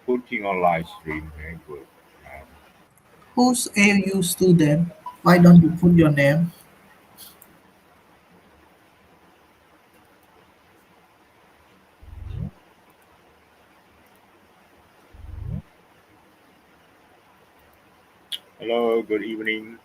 putting on live stream. Very good. Who's AU student? Why don't you put your name? Hello, good evening.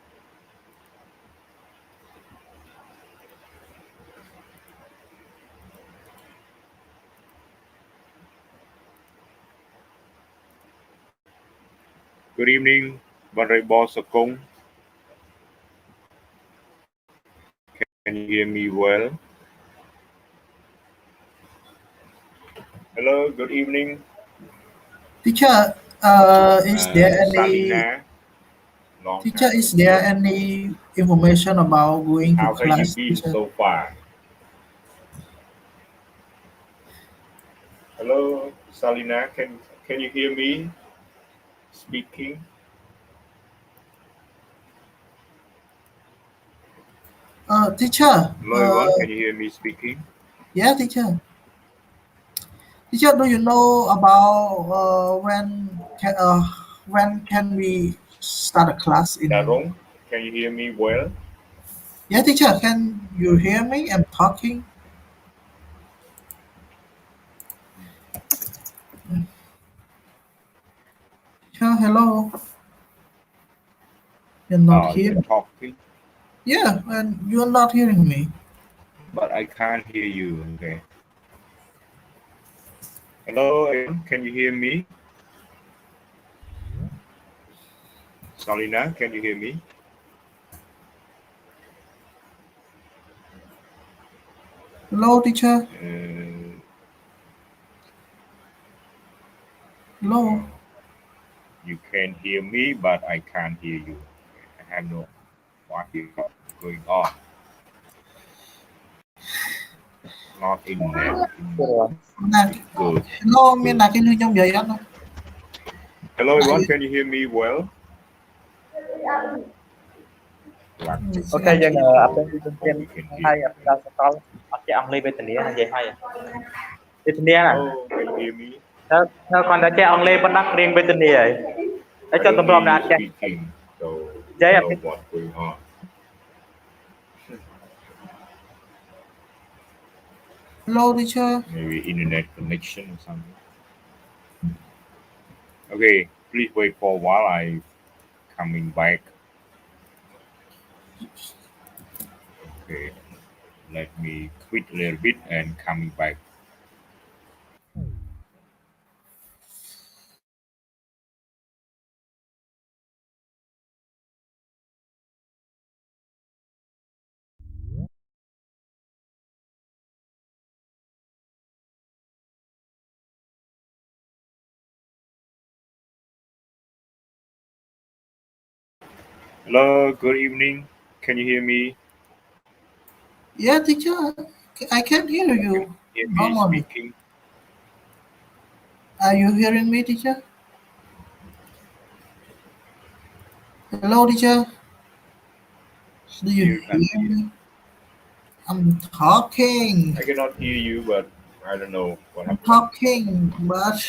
Good evening, Honorable Sakong. Can you hear me well? Hello, good evening, Teacher, is there any Salina. Long teacher? time no Is there hear. any information about going to How have you class, been teacher? so far? Hello, Salina. Can you hear me speaking? Teacher. Hello, everyone. Can you hear me speaking? Yeah, teacher. Teacher, do you know about when can we start a class in? Darong, can you hear me well? Yeah, teacher. Can you hear me? I'm talking. Yeah, hello. You're not Oh, you're here. talking, Yeah, and you're not hearing me. but I can't hear you. Okay. Hello, everyone. Can you hear me? Salina, can you hear me? Hello, teacher. Uh, Hello. oh, you can hear me, but I can't hear you. I have no idea what's going on. Not internet. Nè, Good. hello, miền Good. nào kinh trong vậy anh? Hello, Này, everyone. Can you hear me well? Like xin Ok, anh dân chị. apa yang oh, ditentukan we can hear. hay apa sekal pakai Anglais Britania hay hay Britania nè Hello, can you hear me? theo con đã chạy Anglais bên Bắc riêng Britania ấy để I cho don't tụi hear mình you đã chạy speaking, so we chạy don't à know what's going on. Hello, teacher. Maybe internet connection or something. Okay, please wait for a while. I coming back. Okay, let me quit a little bit and coming back. Hello, good evening. Can you hear me? Yeah, teacher. I can hear Can you you hear me normally. speaking? Are you hearing me, teacher? Hello, teacher. Do you Here, can't hear hear. me? I'm talking. I cannot hear you, but I don't know what I'm happened. talking, but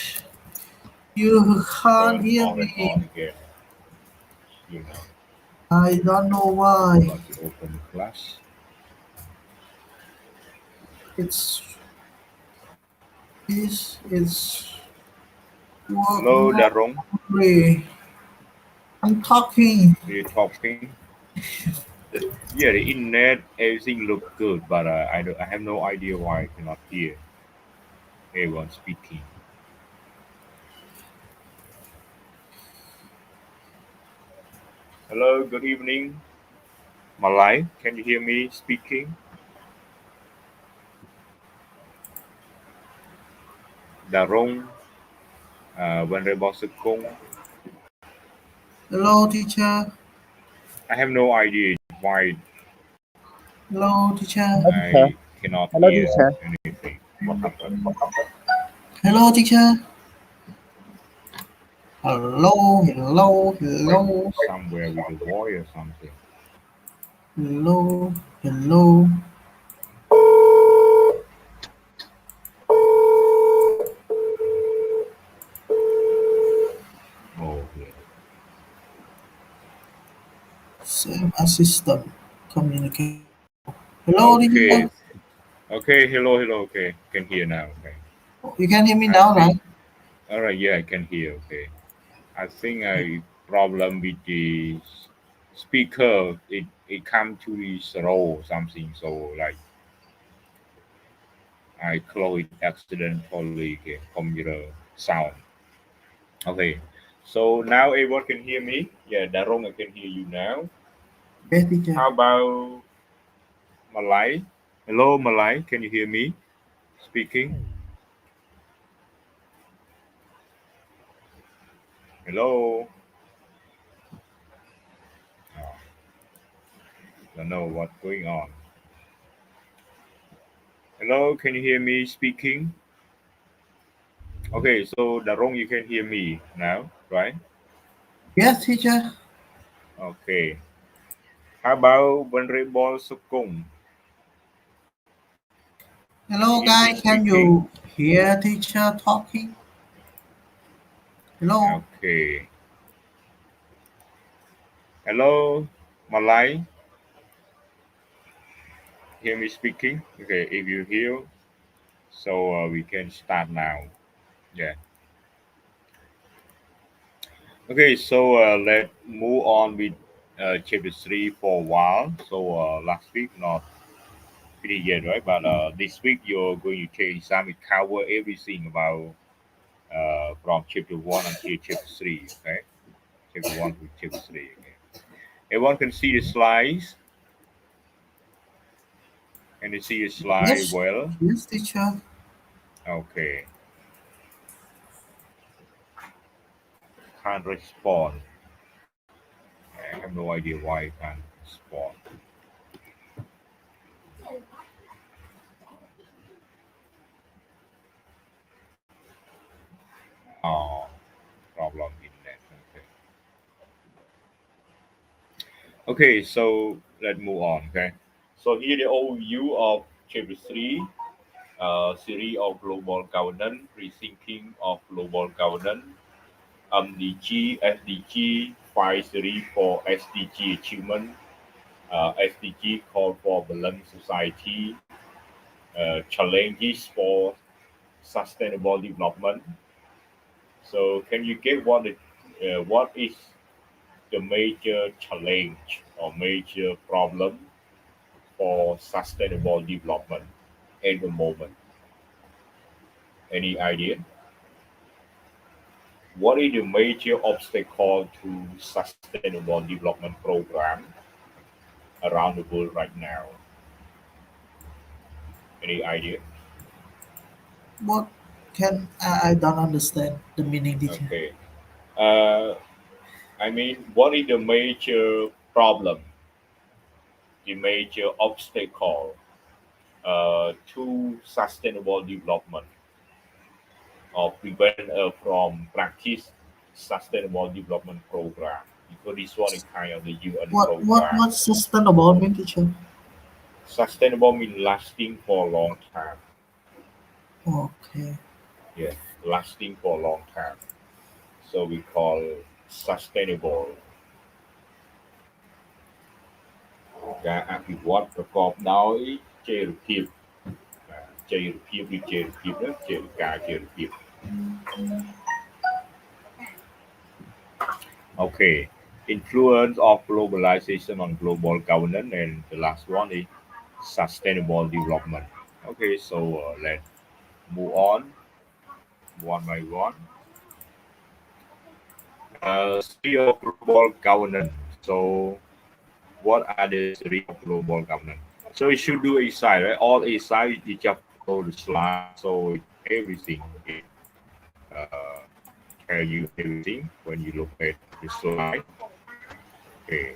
you can't Turn hear on and on me. again. You know, I don't know I'm why. about to open the class. It's it's work Hello, Darong. normally. I'm talking. You're talking. Yeah, the internet, everything look good, but I have no idea why I cannot hear everyone speaking. Hello, good evening. Malay, can you hear me speaking? Darong, Venerable Sekong. Hello, teacher. I have no idea why Hello, teacher. I cannot hello hear teacher anything. What happened? Hello, teacher. Hello, hello, Problem hello, somewhere with the voice or something. hello, hello. Same as system. Communication. Hello, Okay. teacher. Okay. Hello. Hello. Okay. Can hear now. Okay. You can hear me I now, think. right? All right. Yeah, I can hear. Okay. I think I problem with the speaker. It come to the slow or something. So like I close it accidentally. Okay. Computer sound. Okay. So now everyone can hear me. Yeah, Darong, I can hear you now. Yes, teacher. How about Malay? Hello, Malay. Can you hear me speaking? Hello. Oh, don't know what's going on. Hello, can you hear me speaking? Okay, so Darong, you can hear me now, right? Yes, teacher. Okay. How about Venerable Sukung? Can Hello, you hear me guys. Can speaking? you hear teacher talking? Hello. Okay. Hello, Malay. Hear me speaking? Okay, if you hear, so we can start now. Yeah. Okay, so let's move on with chapter 3 for a while. So last week not finished yet, right? But this week you're going to take exam. It cover everything about from chapter 1 until chapter 3. Okay, chapter 1 to chapter 3. Okay, everyone can see the slides. Can you see the slide Yes. well? Yes, teacher. Okay, can't respond. I have no idea why I can't respond. Oh, problem in that. Okay. Okay, so let's move on. Okay, so here the overview of chapter 3, series of global governance, rethinking of global governance, SDG 5 series for SDG achievement, SDG call for balanced society, challenges for sustainable development. So, can you get what is the major challenge or major problem for sustainable development at the moment? Any idea? What is the major obstacle to sustainable development program around the world right now? Any idea? What can I don't understand the meaning, teacher. Okay. Uh, I mean, what is the major problem, the major obstacle to sustainable development or prevent from practice sustainable development program? Because this one is kind of the UN program. What's sustainable mean, teacher? Sustainable means lasting for a long time. Okay. Yeah, lasting for a long time. So we call sustainable ការអភិវឌ្ឍប្រកបដោយចីរភាពចីរភាពឬចីរភាពណាចីរការចីរភាព Okay, influence of globalization on global governance, and the last one is sustainable development. Okay, so let's move on one by one. Theory of global governance. So what are the theory of global governance? So you should do a side, right? All a side you just follow the slide, so everything it uh, tell you everything when you look at the slide. Okay,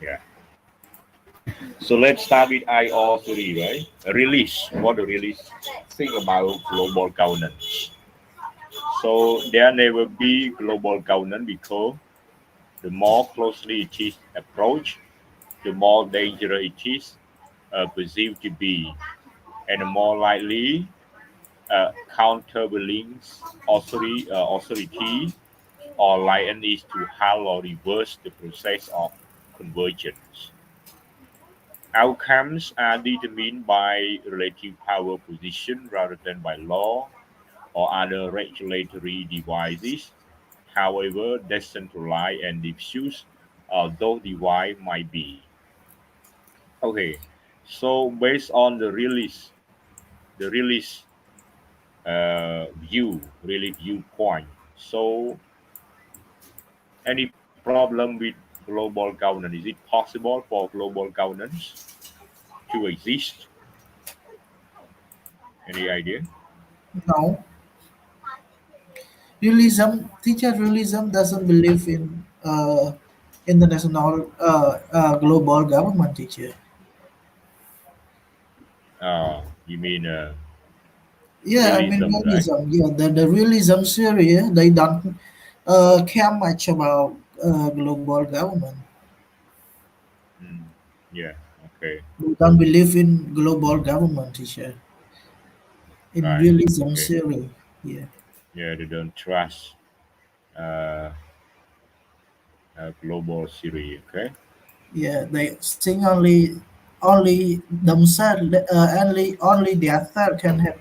yeah. So let's start with IO3, right? Release. What the release think about global governance? So there never be global governance because the more closely it is approached, the more dangerous it is perceived to be, and the more likely countervailing authority or lion is to halt or reverse the process of convergence. Outcomes are determined by relative power position rather than by law or other regulatory devices, however decentralized and diffuse those devices might be. Okay, so based on the viewpoint. So, any problem with global governance? Is it possible for global governance to exist? Any idea? No, realism doesn't believe in international global government, teacher. You mean Yeah, I mean realism, right? realism. Yeah, the realism series they don't care much about global government. Mm, yeah. Okay. They don't believe in global government, teacher. In Right. realism Okay. theory. Yeah, Yeah, they don't trust uh, global theory. Okay. yeah. They think only themselves, only the other can have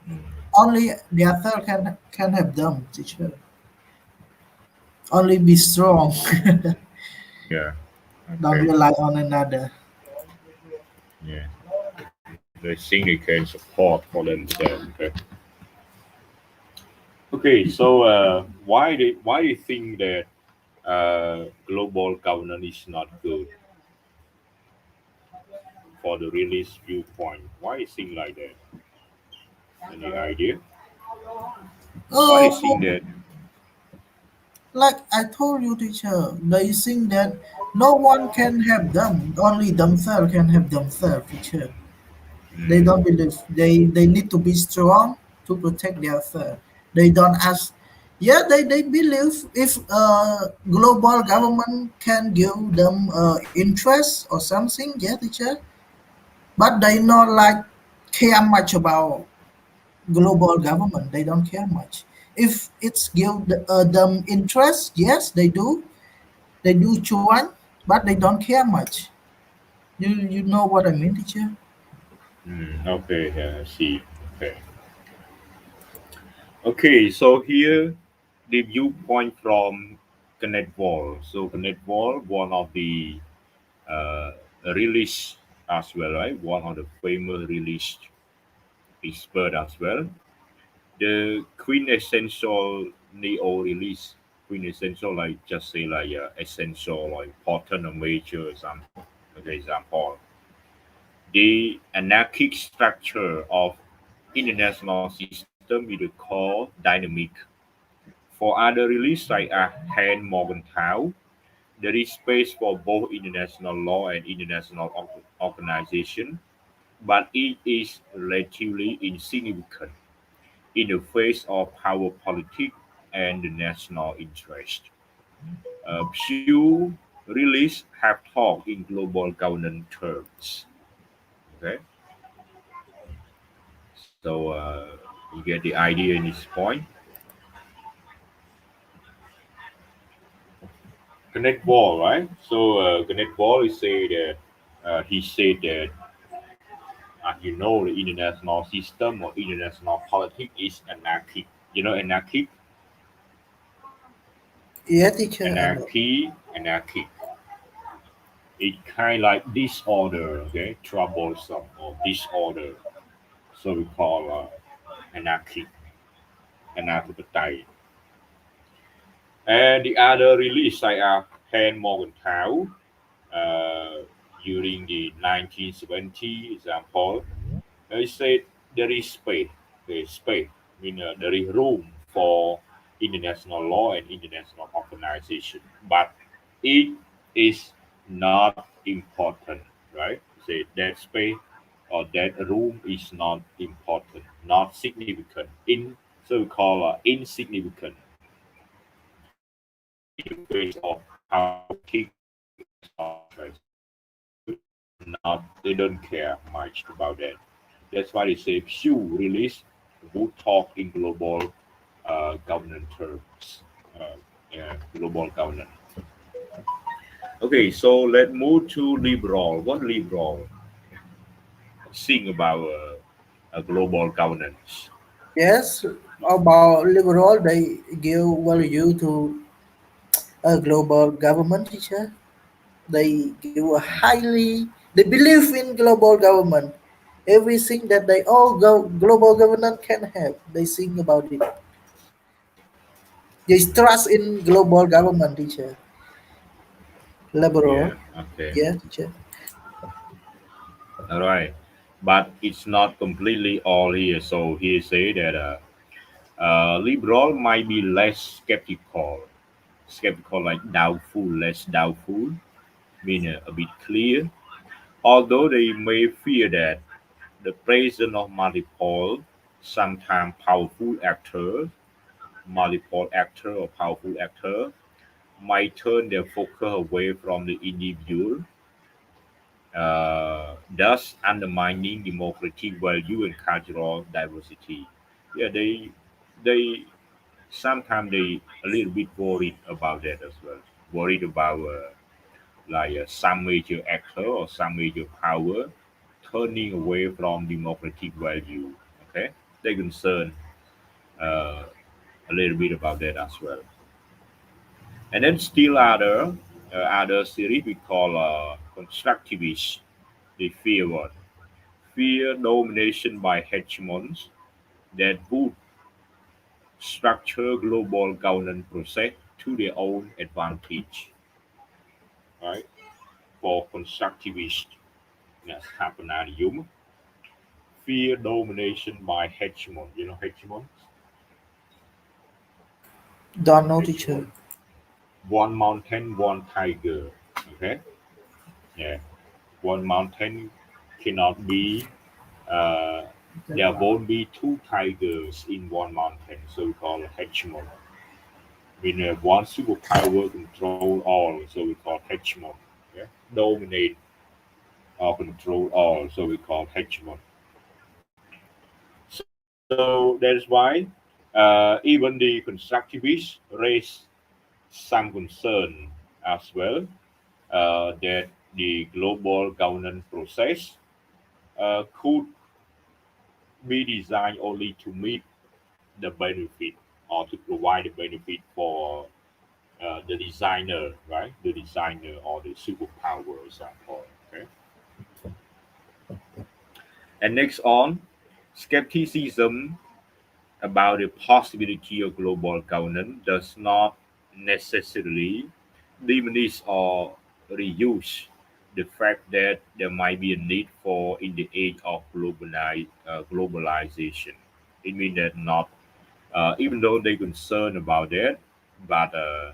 Mm, only the other can have them, teacher. Only be strong. yeah. Don't Okay. rely on another. Yeah. They think they can support for themselves. Okay. Okay. So why do you think that global governance is not good for the realist viewpoint? Why you think like that? Any idea? Why do you think Oh, that? like I told you, teacher, they think that no one can have them. Only themselves can have themselves, teacher. They Mm, don't believe they need to be strong to protect their self. They don't ask. Yeah, they believe if global government can give them interest or something, yeah, teacher. But they not like care much about global government. They don't care much. If it's give them interest, yes, they do. They do chuan, but they don't care much. You know what I mean, teacher? okay. Yeah, I see. Okay. Okay. So here the viewpoint from Connect Wall. So Connect Wall, one of the uh, release as well, right? One of the famous release expert as well. The quintessential neo release, quintessential like just say like essential or important or major example. Okay, example. The anarchic structure of international system is the core dynamic. For other release like Hand Morgenthau, there is space for both international law and international organization, but it is relatively insignificant in the face of power politics and the national interest. Few release have talked in global governance terms. Okay, so you get the idea in this point. Connect Ball, right? So Connect Ball is say that he said that the international system or international politics is anarchic. You know, Yeah, teacher. I know. anarchic. It kind of like disorder, okay, troublesome or disorder. So we call anarchic, anarchic. And the other release I have Hand Morgenthau uh, during the 1970 example. They said there is space, there is room for international law and international organization, but it is not important, right? Say that space or that room is not important, not significant, so we call insignificant in the face of power politics and national interest. Not they don't care much about that. That's why they say few release would talk in global governance terms. Uh, yeah, global governance. Okay, so let's move to liberal. What liberal think about global governance? Yes, about liberal, they give value to a global government teacher. They give a highly, they believe in global government. Everything that they all global government can have, they think about it. They trust in global government teacher. Yeah, Liberal, okay. yeah, teacher. All right. But it's not completely all here. So he say that liberal might be less skeptical like doubtful, less doubtful, mean a bit clear. Although they may fear that the presence of multiple, sometimes powerful actors, multiple actor or powerful actor, might turn their focus away from the individual, thus undermining democratic value and cultural diversity. Yeah, they sometimes they a little bit worried about that as well. Worried about some major actor or some major power turning away from democratic value. Okay, they concerned uh, a little bit about that as well. And then still other series we call constructivist. They fear what? Fear domination by hegemons that would structure global governance process to their own advantage. Right? For constructivist, that's happenarium. Fear domination by hegemon. You know hegemons? Don't know teacher. Hegemon. One mountain, one tiger. Okay? Yeah. One mountain cannot be uh, there won't be two tigers in one mountain, so we call it hegemon. When one superpower control all, so we call hegemon. Yeah? Dominate or control all, so we call hegemon. So that's why even the constructivists raise some concern as well that the global governance process could be designed only to meet the benefit or to provide the benefit for the designer, right? The designer or the superpower example. Okay. And next on, skepticism about the possibility of global governance does not necessarily diminish or reduce the fact that there might be a need for in the age of globalization. It means that not even though they're concerned about that, but uh,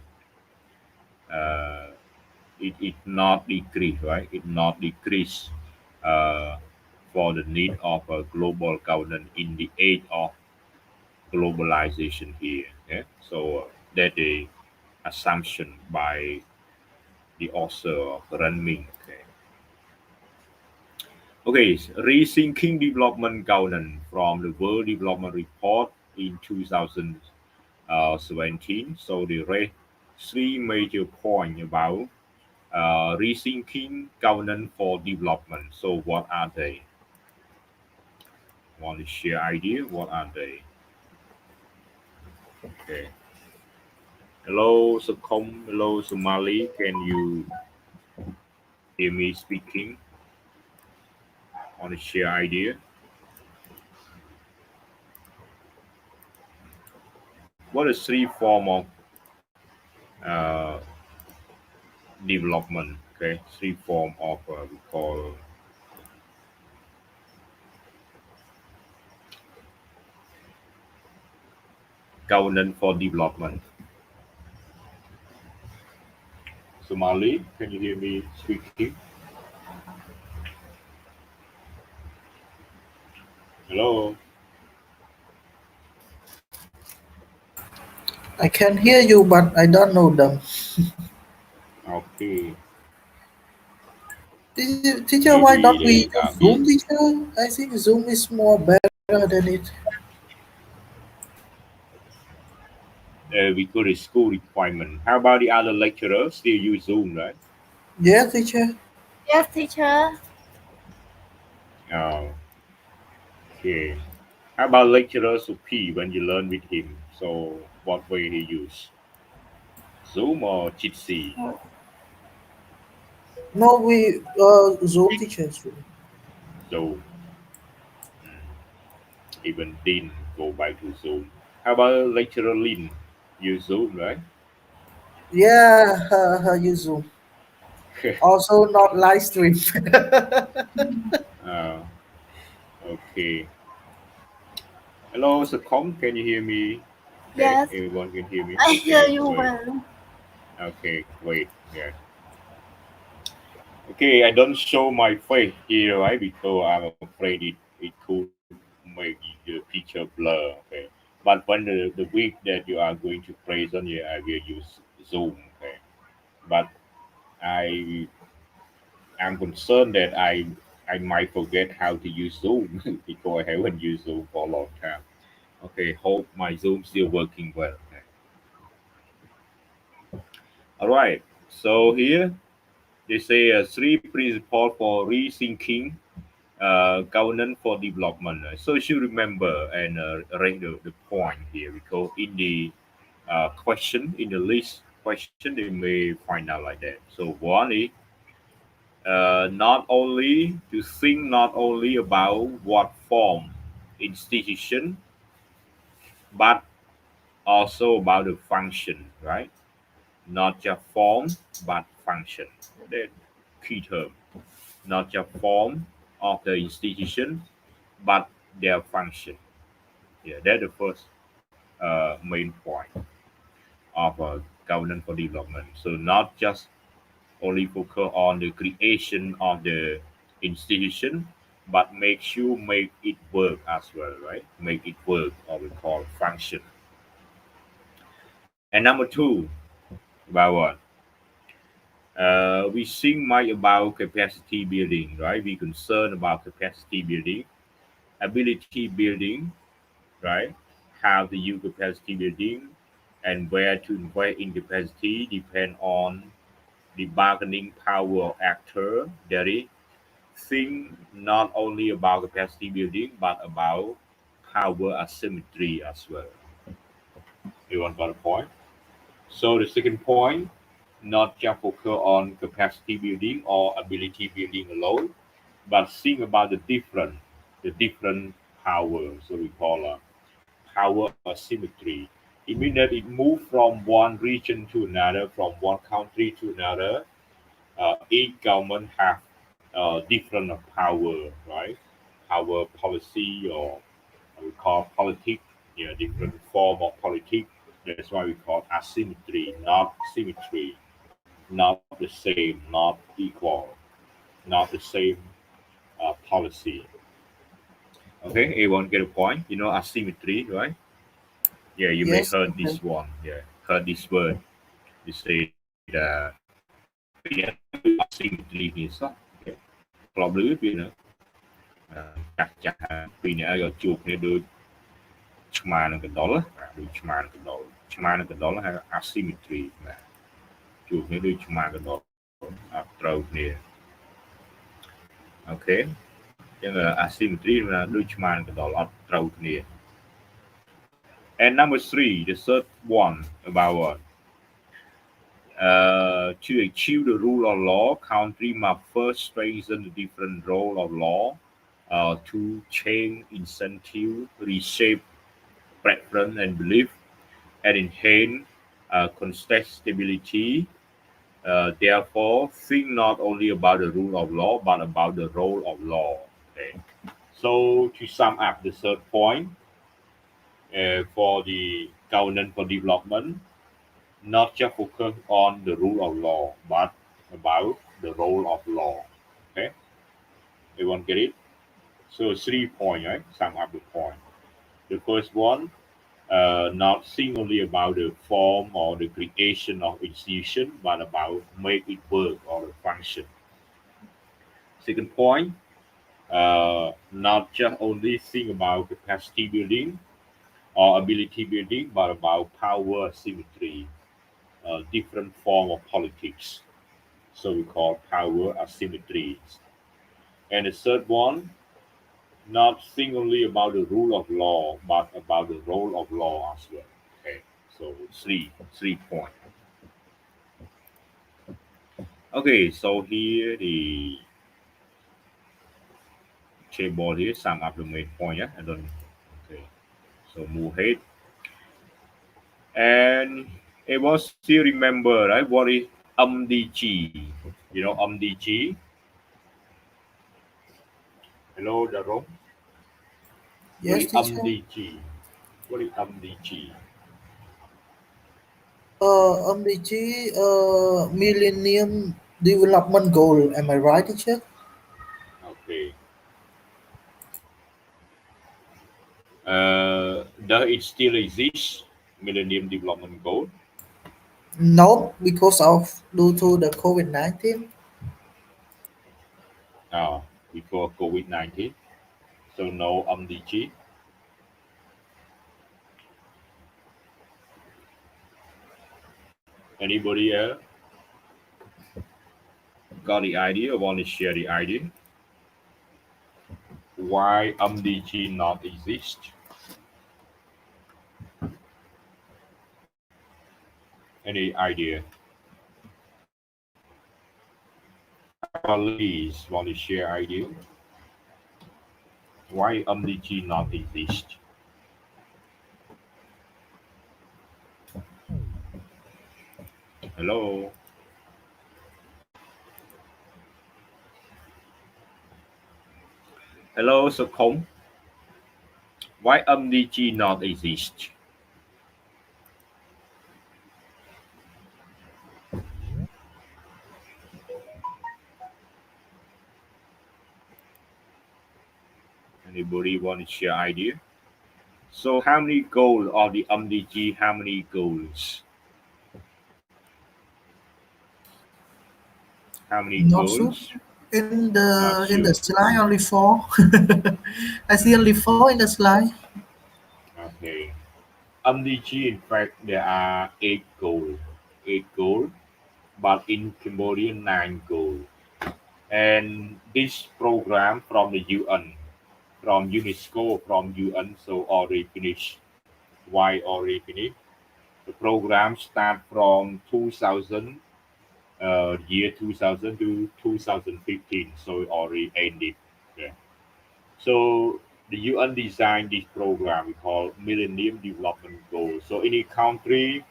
it not decrease, right? It not decrease uh, for the need of a global governance in the age of globalization here. Yeah? So that the assumption by the author of Runming. Okay. Okay, rethinking development governance from the World Development Report in 2017. So they raised three major points about rethinking governance for development. So what are they? Want to share idea? What are they? Okay. Hello, Sakom. Hello, Somali. Can you hear me speaking? Want to share idea? What is three form of uh, development? Okay, three form of we call governance for development. Somali, can you hear me speaking? Hello. I can hear you, but I don't know them. Okay. Teacher, why don't Maybe we they use are Zoom, being teacher? I think Zoom is more better than it. because it's school requirement. How about the other lecturers? Still use Zoom, right? Yeah, teacher. Yes, teacher. Uh, okay. How about lecturers of P when you learn with him? So what way he use? Zoom or Ch3? No, we Zoom, teacher. Zoom. So even Dean go back to Zoom. How about lecturer Lin? Use Zoom, right? Yeah, use Zoom. Also, not live stream. uh, okay. Hello, Secom. Can you hear me? Okay, Yes, everyone can hear me. I hear Okay, you great. well. Okay, great. Yeah. Okay, I don't show my face here, right? Because I'm afraid it could make the picture blur. Okay, but when the week that you are going to present here, I will use Zoom. Okay, but I am concerned that I might forget how to use Zoom because I haven't used Zoom for a long time. Okay, hope my Zoom still working well. Okay. All right. So here they say three principles for rethinking governance for development. So you should remember and write the point here because in the question in the list question they may find out like that. So one is not only to think not only about what form institution but also about the function, right? Not just form but function. That key term. Not just form of the institution but their function. Yeah, that's the first main point of governance for development. So not just only focus on the creation of the institution, but make sure make it work as well, right? Make it work, or we call function. And number two, about what? We think much about capacity building, right? We concerned about capacity building, ability building, right? How to use capacity building and where to invest in capacity depend on the bargaining power of actor. That is, think not only about capacity building but about power asymmetry as well. Everyone got a point? So the second point, not just focus on capacity building or ability building alone, but think about the different power. So we call power asymmetry. It means that it moves from one region to another, from one country to another. Each government have different power, right? Power policy or we call politics, yeah, different form of politics. That's why we call asymmetry, not symmetry, not the same, not equal, not the same policy. Okay, everyone get a point? You know asymmetry, right? Yeah, you may Yes, heard teacher. this one. Yeah, heard this word. You say that Việt Nam asymmetry thì sao? Okay. Club lưới Việt Nam. Chặt chặt vì nãy giờ chuột này được chma ng dollar, được chma ng dollar hay asymmetry mà chuột này được chma ng dollar trâu nè. Okay. Chứ là asymmetry là được chma ng dollar trâu nè. And number three, the third one about what? To achieve the rule of law, country must first strengthen the different role of law to change incentive, reshape preference and belief, and enhance contestability. Therefore, think not only about the rule of law, but about the role of law. Okay. So, to sum up the third point for the governance for development, not just focus on the rule of law, but about the role of law. Okay, everyone get it? So 3 points, right? Sum up the point. The first one, not think only about the form or the creation of institution, but about make it work or function. Second point, not just only think about capacity building or ability building, but about power asymmetry, different form of politics. So we call power asymmetry. And the third one, not think only about the rule of law, but about the role of law as well. Okay, so three point. Okay, so here the chessboard here sum up the main point. Yeah, I don't. Okay, so move ahead, and it was still remember right what is MDG. You know MDG. Hello, Darom. What Yes, is teacher. MDG? What is MDG? MDG, Millennium Development Goal. Am I right, teacher? Okay. Does it still exist? Millennium Development Goal. No, because of due to the COVID-19. Uh, Before COVID-19. So no MDG. Anybody else got the idea or want to share the idea? Why MDG not exist? Any idea? How about ladies want to share idea? Why MDG not exist? Hello? Hello, Sokong. Why MDG not exist? Anybody want to share idea? So how many goals of the MDG? How many goals? How many Not sure. goals? In Not the sure. slide only four. I see only four in the slide. Okay. MDG, in fact, there are eight goals, but in Cambodia, nine goals. And this program from the UN, from UNESCO, from UN, so already finished. Why already finished? The program start from 2000, year 2000 to 2015, so it already ended. Yeah. So the UN designed this program we call Millennium Development Goals. So any country,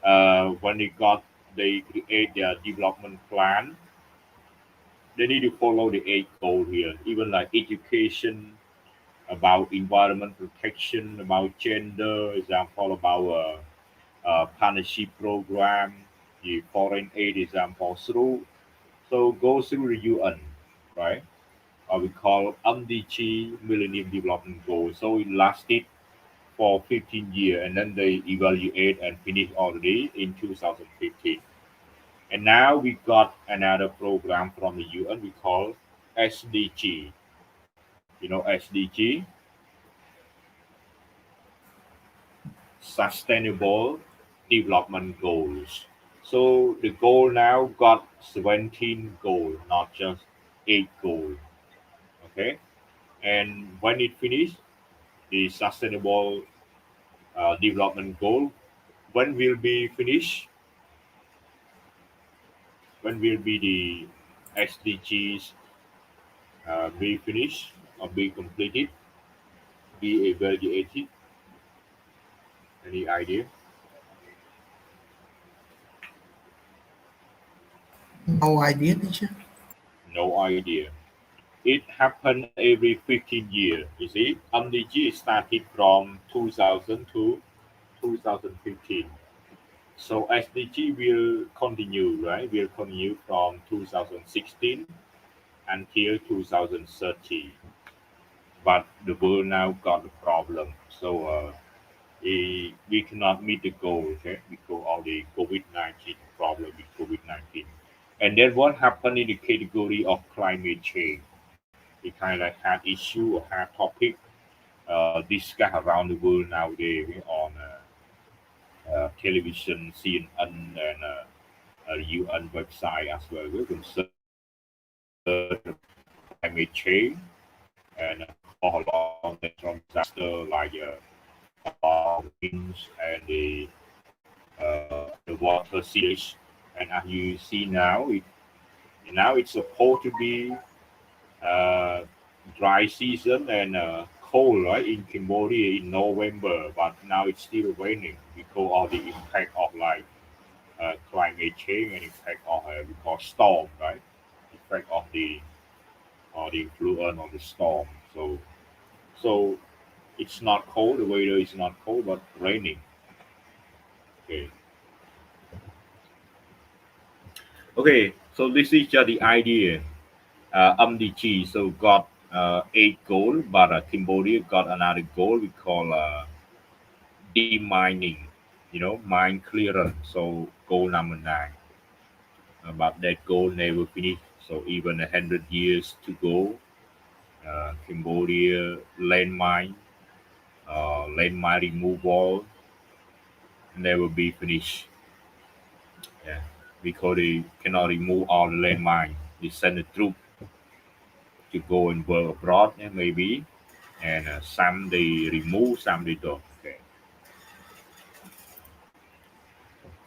when they create their development plan, they need to follow the eight goals here. Even like education, about environment protection, about gender, example about partnership program, the foreign aid example through. So go through the UN, right? We call MDG Millennium Development Goals. So it lasted for 15 years and then they evaluate and finish already in 2015. And now we got another program from the UN we call SDG. You know SDG, Sustainable Development Goals. So the goal now got 17 goals, not just 8 goals. Okay. And when it finished, the sustainable development goal, when will be finished, when will be the SDGs be finished or be completed, be evaluated? Any idea? No idea, teacher. No idea. It happened every 15 years. You see, MDG started from 2000 to 2015. So SDG will continue, right? Will continue from 2016 until 2030. But the world now got a problem. So we cannot meet the goal, okay? Because of the COVID-19 problem with COVID-19. And then what happened in the category of climate change? It kind of like hard issue or hard topic discussed around the world nowadays on television, CNN, and UN website as well. We're concerned climate change and cause a lot of natural disaster like winds and the water series. And as you see now, now it's supposed to be uh, dry season and cold, right, in Cambodia in November, but now it's still raining because of the impact of like climate change and impact of we call storm, right? Effect of the or the influence of the storm. So it's not cold. The weather is not cold, but raining. Okay. Okay. So this is just the idea. MDG so got eight goal, but Cambodia got another goal we call demining. Mine clearance. So goal number nine. But that goal never finished. So even 100 years to go, Cambodia landmine removal never be finished. Yeah, because they cannot remove all the landmine. They send the troop to go and work abroad, yeah, maybe, and some they remove, some they don't. Okay,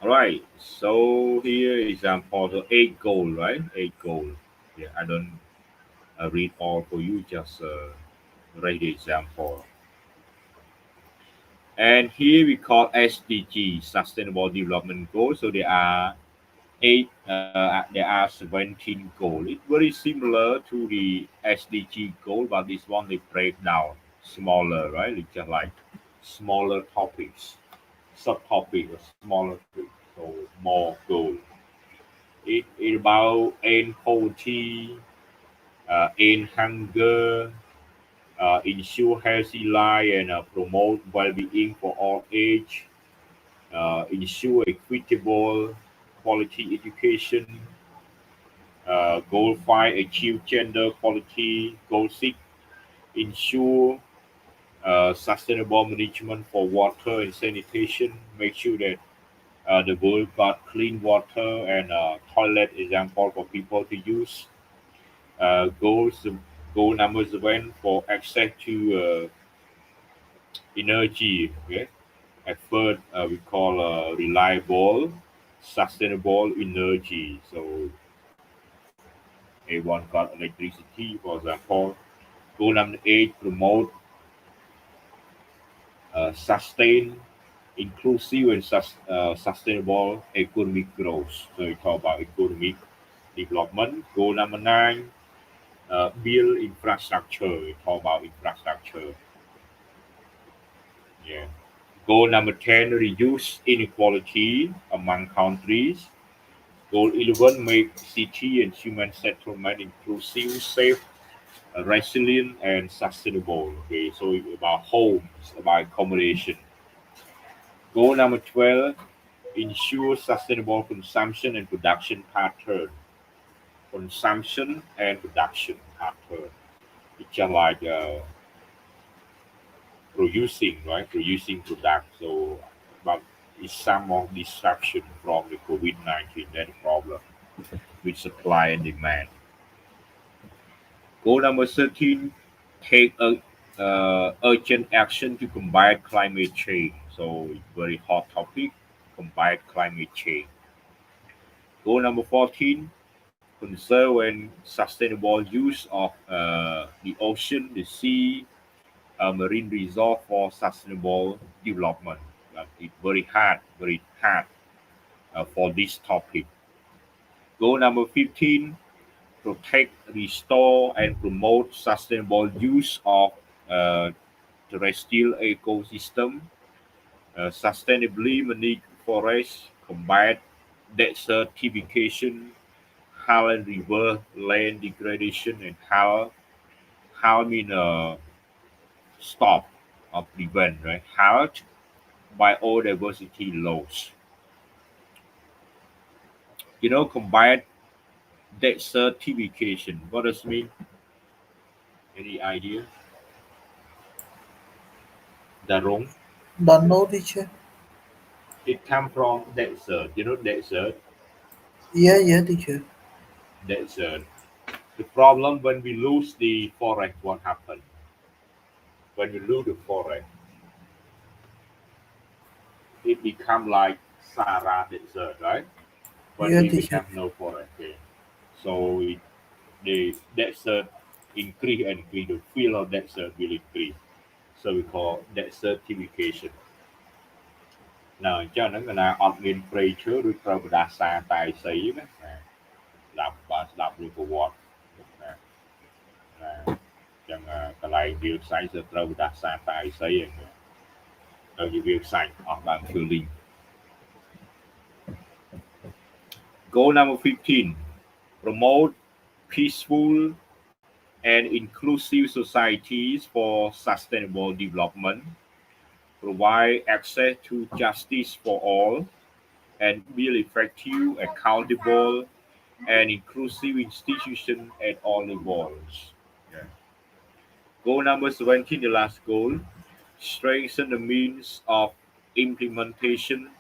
all right. So here example, so eight goal, right? Eight goal. Yeah, I don't read all for you. Just write the example. And here we call SDG, Sustainable Development Goals. So there are 17 goals. It's very similar to the SDG goal, but this one they break down smaller, right? It's just like smaller topics, subtopic or smaller topics, so more goal. It about end poverty, end hunger, ensure healthy life and promote well-being for all age, ensure equitable quality education. Goal 5, achieve gender equality. Goal 6, ensure sustainable management for water and sanitation. Make sure that the world got clean water and toilet example for people to use. Goals goal number 7 for access to energy. Okay, at first we call reliable, sustainable energy. So everyone got electricity, for example. Goal number 8, promote sustain, inclusive and sustainable economic growth. So we talk about economic development. Goal number 9, build infrastructure. We talk about infrastructure. Yeah. Goal number 10, reduce inequality among countries. Goal 11, make city and human settlement inclusive, safe, resilient, and sustainable. Okay, so it's about homes, about accommodation. Goal number 12, ensure sustainable consumption and production pattern. Consumption and production pattern. It's just like producing, right? Producing product. So, but it's some of disruption from the COVID-19. That problem with supply and demand. Goal number 13, take a urgent action to combat climate change. So, it's very hot topic, combat climate change. Goal number 14, conserve and sustainable use of the ocean, the sea, marine resource for sustainable development. It's very hard for this topic. Goal number 15, protect, restore, and promote sustainable use of uh, terrestrial ecosystem, sustainably manage forests, combat desertification, how and reverse land degradation, and how I mean stop or prevent, right? Halt biodiversity loss. Combat Desertification. What does it mean? Any idea? Darong. Don't know, teacher. It comes from desert. You know desert. Yeah, yeah, teacher. Desert. The problem when we lose the forest, what happens? When we lose the forest, it become like Sahara desert, right? When Yeah, we teacher. have no forest there. So the desert increase and increase. The field of desert will increase. So we call desertification. នៅអញ្ចឹងហ្នឹងកណាអត់មានព្រៃឈើឬត្រូវបដាសាតែស្អីណាស្ដាប់ឬប្រវត្តិណាអញ្ចឹងកន្លែងវាលខ្សាញ់ទៅត្រូវបដាសាតែស្អីហ្នឹងទៅនិយាយវាលខ្សាញ់អស់ដើមឈើលីង Goal number 15, promote peaceful and inclusive societies for sustainable development, provide access to justice for all, and build effective, accountable, and inclusive institutions at all levels. Yeah. Goal number 17, the last goal, strengthen the means of implementation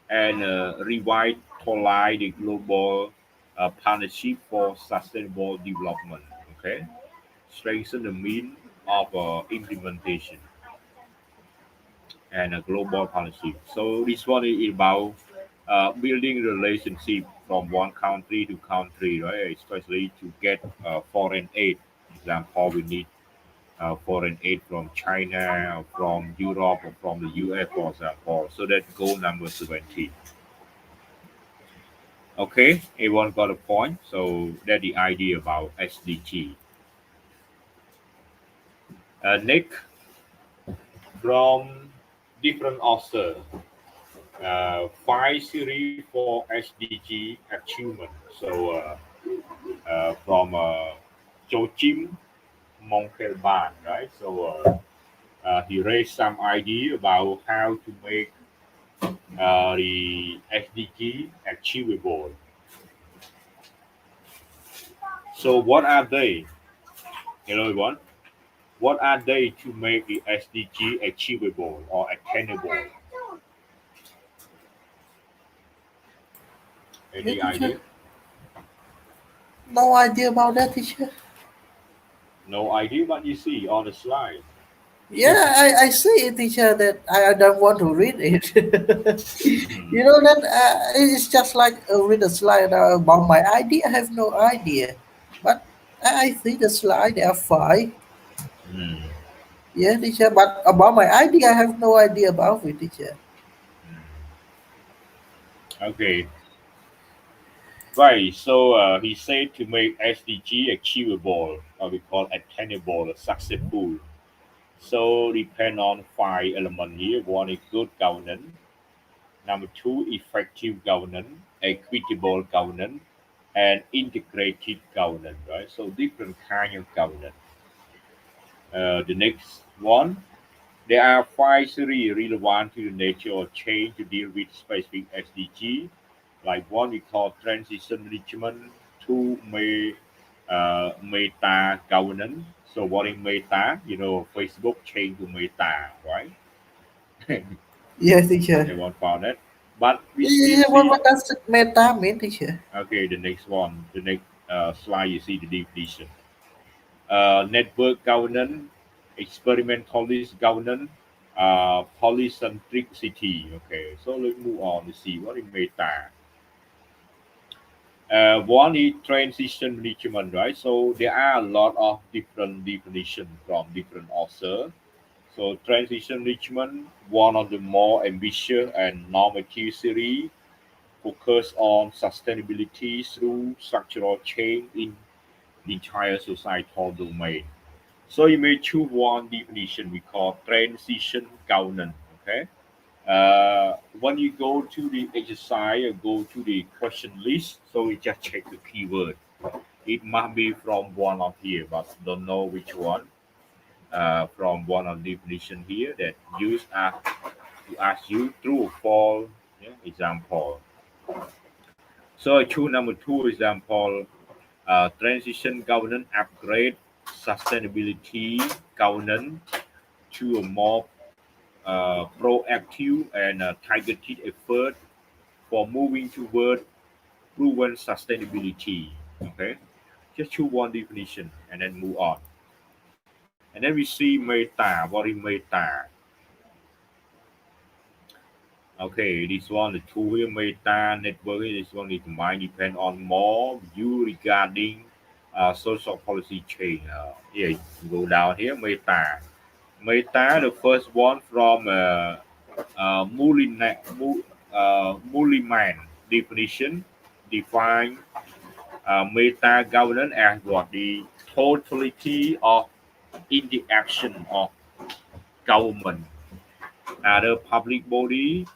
and revitalize the global partnership for sustainable development. Okay, strengthen the means of implementation and a global partnership. So this one is about building relationship from one country to country, right? Especially to get foreign aid. Example, we need foreign aid from China, or from Europe, or from the US, for example. So that's goal number 17. Okay, everyone got a point. So that's the idea about SDG. Next, from different authors, five series for SDG achievement. So from Joachim Monkelban, right? So he raised some idea about how to make the SDG achievable. So what are they? Hello, everyone. What are they to make the SDG achievable or attainable? Yeah, Any teacher. idea? No idea about that, teacher. No idea what you see on the slide. Yeah, I see it, teacher, that I don't want to read it. Hmm. You know that it's just like read a slide about my idea. I have no idea, but I see the slide. There are five. Hmm. Yeah, teacher. But about my idea, I have no idea about it, teacher. Okay. Right. So he said to make SDG achievable, or we call attainable, successful. So depend on five elements here. One is good governance. Number two, effective governance, equitable governance, and integrated governance. Right. So different kind of governance. The next one, there are five series relevant to the nature of change to deal with specific SDG. Like one we call transition management, two meta governance. So what is meta? You know, Facebook changed to meta, right? Yes, teacher. Everyone found that. But we still Yeah, see. what does meta mean, teacher? Okay, the next one, the next slide, you see the definition. Network governance, experimentalist governance, polycentricity. Okay, so let's move on to see what is meta. One is transition management, right? So there are a lot of different definitions from different authors. So transition management, one of the more ambitious and normative series, focus on sustainability through structural change in the entire societal domain. So you may choose one definition we call transition governance. Okay. When you go to the exercise or go to the question list, so we just check the keyword. It must be from one of here, but don't know which one. From one of the definition here that use to ask you true or false, yeah, example. So I choose number two example. Transition governance upgrade sustainability governance to a more proactive and targeted effort for moving toward proven sustainability. Okay, just choose one definition and then move on. And then we see meta. What is meta? Okay, this one, the two here, meta network, this one is might depend on more view regarding social policy change. Yeah, go down here, meta. Meta, the first one from Mulliman definition, define meta governance as what the totality of in the action of government, other public body,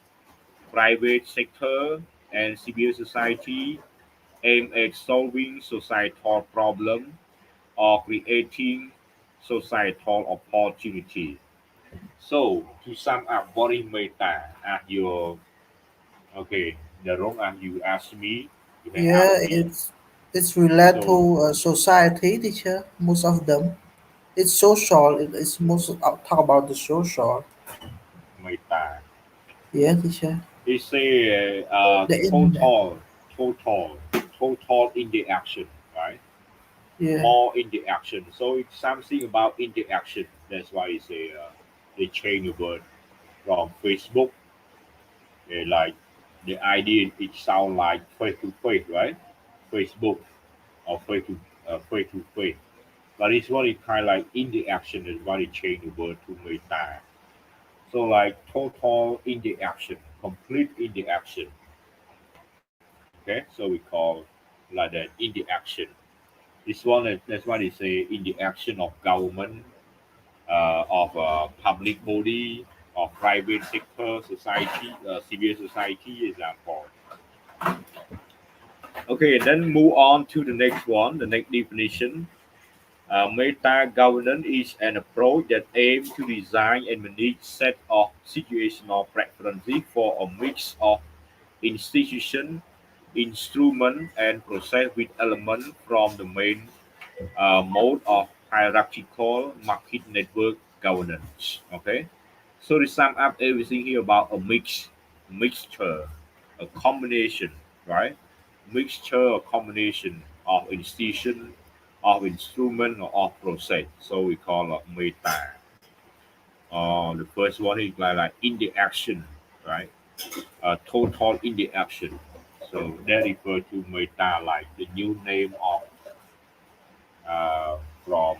private sector, and civil society aim at solving societal problem or creating societal opportunity. So to sum up, what is meta? As your okay, the wrong as you ask me, you can ask Yeah, me. it's related So to society, teacher. Most of them. It's social. It's most talk about the social. meta Yeah, teacher. is a The internet. total in the action, right? Yeah. More in the action. So it's something about in the action. That's why it's a they change the word from Facebook. Like the idea, it sounds like face to face, right? Facebook or face to face. But it's what it kind of like in the action is why they change the word to meta. So like total in the action, complete in the action. Okay, so we call like that in the action. This one that's why they say in the action of government, of public body, of private sector, society, civil society example. Okay, then move on to the next one, the next definition. Meta governance is an approach that aims to design and manage set of situational preferences for a mix of institution, instrument, and process with elements from the main mode of hierarchical market network governance. Okay, so to sum up everything here about a mixture, a combination, right? Mixture or combination of institution, of instrument, or of process. So we call it meta. The first one is like in the action, right? Total in the action. So that refers to meta, like the new name of uh, from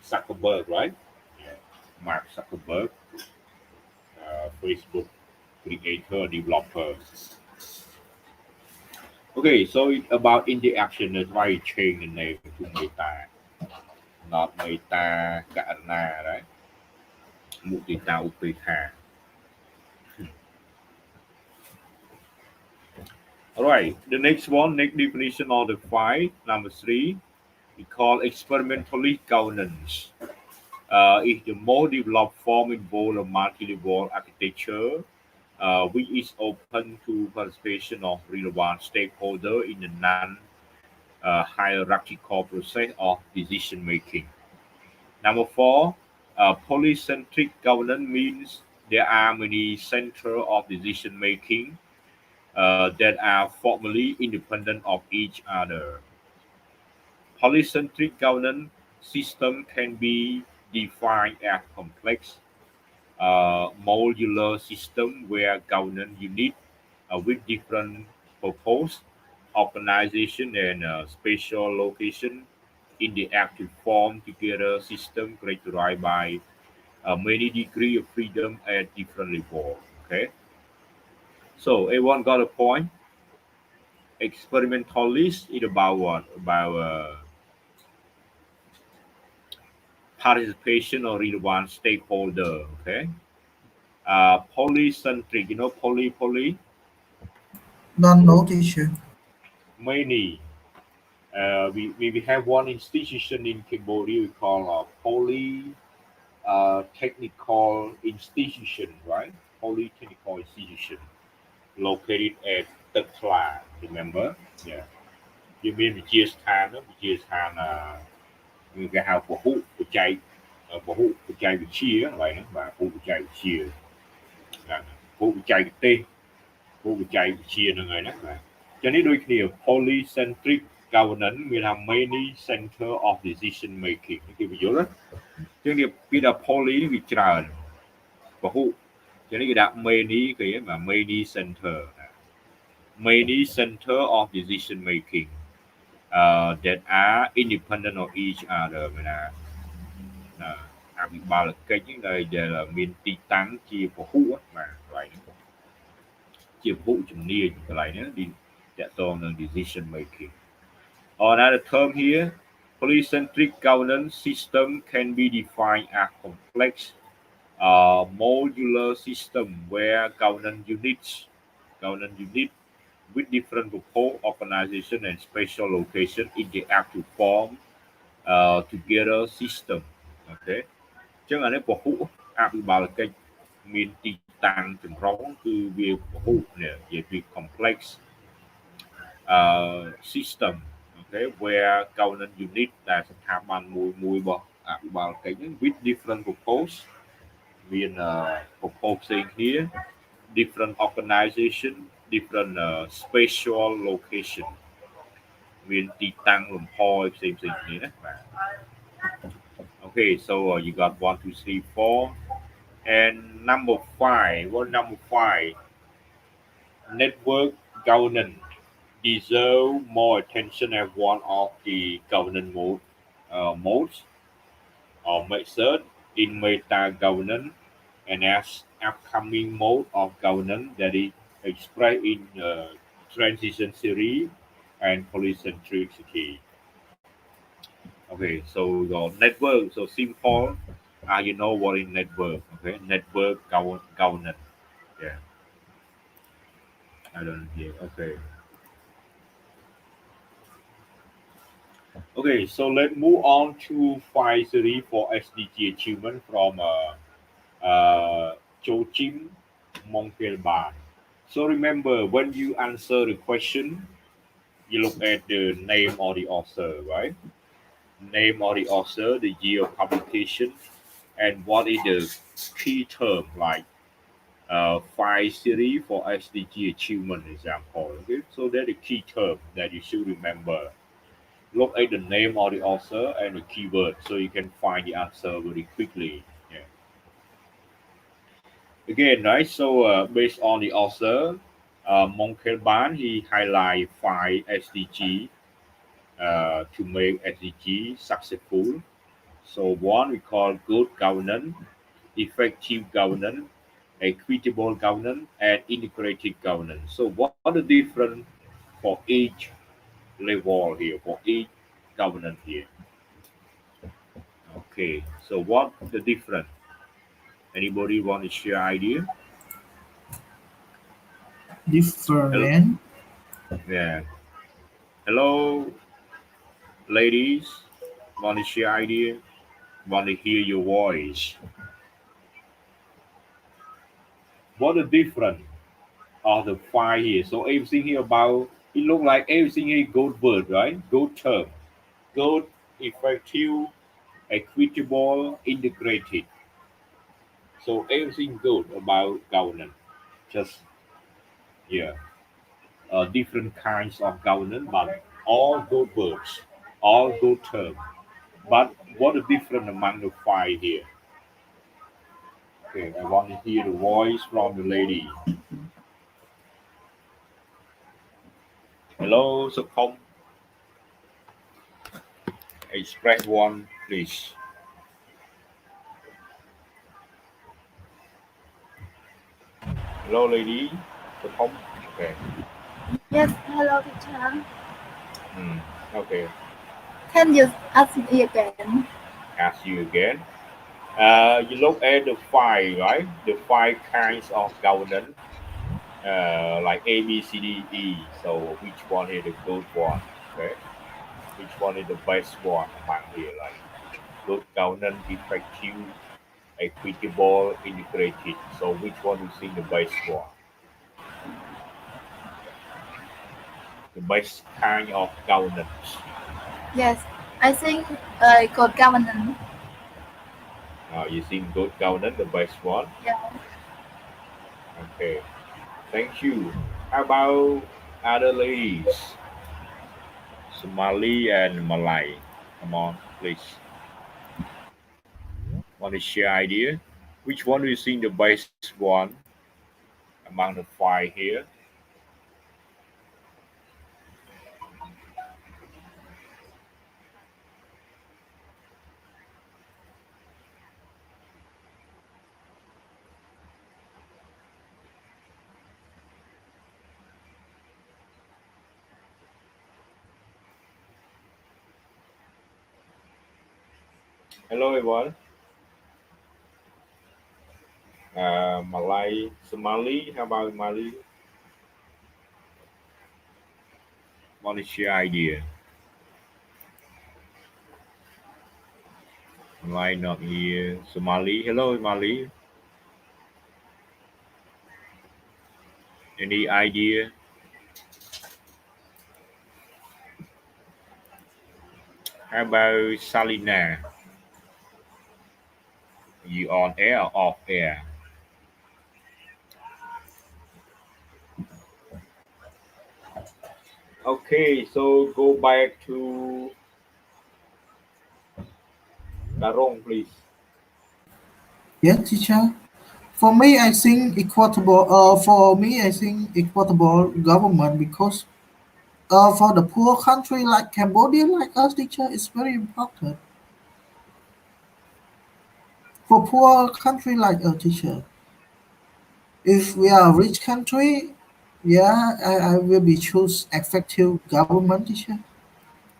Zuckerberg, right? Yeah. Mark Zuckerberg, Facebook creator, developer. Okay, so it's about in the action. That's why you change the name to Meta, not Meta Karna, right? Mutita Upeta. All right, the next one, next definition of the five, number three, we call experimentally governance. Is the more developed form involve a multi-level architecture which is open to participation of relevant stakeholders in the non-hierarchical process of decision making. Number four, polycentric governance means there are many centers of decision making that are formally independent of each other. Polycentric governance system can be defined as complex modular system where governance units with different purpose, organization, and spatial location in the active form together system characterized by many degree of freedom at different level. Okay, so everyone got a point. Experimentalist is about what? About participation or relevant stakeholder. Okay, polycentric. You know, poly Don't know, teacher. many. We have one institution in Cambodia we call poly technical institution, right? Polytechnical institution located at Thur. Remember? Yeah. You mean with chia than đó, chia than là người cái hào của hụ của chạy của hụ của chạy với chia vậy đó và hụ của chạy với chia là hụ của chạy với tê hụ của chạy với chia là người đó mà cho nên đôi khi polycentric governance will have many center of decision making cái ví dụ đó cho nên bây giờ poly vìច្រើនcủa hụ cho nên cái đặt many cái mà many center of decision making that are independent of each other là bị bao là cái những nơi giờ là miền tây tăng chia của hũ mà lại chia hũ chừng nia cái lại nữa đi that on the decision making. Another term here, polycentric governance system can be defined as complex modular system where governance unit with different proposed organization and spatial location interact to form together system. Okay. Chứ là nếu bộ hữu bảo là cái miền tây tăng từng rong từ việc bộ hữu nè về việc complex system okay where governance unit là sẽ tham ban mùi bò bảo cái with different proposed mean proposing here different organization different spatial location miền tây tăng làm hoi same nhé. Okay, so you got 1, 2, 3, 4. And number 5, what number 5? Network governance deserve more attention as one of the governance modes or method in meta governance and as upcoming mode of governance that is expressed in transition theory and polycentricity. Okay, so your network, so simple. You know what is network? Okay, network governance. Yeah, I don't hear. Okay, okay. So let's move on to 5 for SDG achievement from Ch3 Monkelban. So remember, when you answer the question, you look at the name of the author, right? Name of the author, the year of publication, and what is the key term like 5 for SDG achievement example. Okay, so that's the key term that you should remember. Look at the name of the author and the keyword so you can find the answer very quickly. Yeah. Again, right? So based on the author, Monkelban, he highlight 5 SDG to make SDG successful. So one we call good governance, effective governance, equitable governance, and integrated governance. So what are the different for each level here, for each governance here? Okay, so what the difference? Anybody want to share idea? Hello? Different. Yeah. Hello, ladies. Want to share idea? Want to hear your voice? What the difference of the 5 here? So everything here about it look like everything here good word, right? Good term. Good, effective, equitable, integrated. So everything good about governance. Just yeah, different kinds of governance, but all good words, all good terms. But what is different among the 5 here? Okay, I want to hear the voice from the lady. Hello, so come express one, please. Hello, lady. So come. Okay. Yes, hello teacher. Hmm. Okay. Can you ask me again? Ask you again. You look at the 5, right? The 5 kinds of governance, like A, B, C, D, E. So which one is the good one? Okay. Which one is the best one among here? Like good governance, effective, equitable, integrated. So which one you think the best one? The best kind of governance. Yes, I think good governance. You think good governance the best one? Yeah. Okay, thank you. How about other ladies? Somali and Malay. Come on, please. Want to share idea? Which one do you think the best one among the five here? Hello, everyone. Malay, Somali. How about Mali? Want to share idea? Malay not here. Somali. Hello, Mali. Any idea? How about Salina? You on air or off air? Okay, so go back to Darong, please. Yeah, teacher. For me, I think equitable. For me, I think equitable government because for the poor country like Cambodia, like us, teacher, it's very important. For poor country like us, teacher, if we are a rich country, yeah, I will be choose effective government, teacher.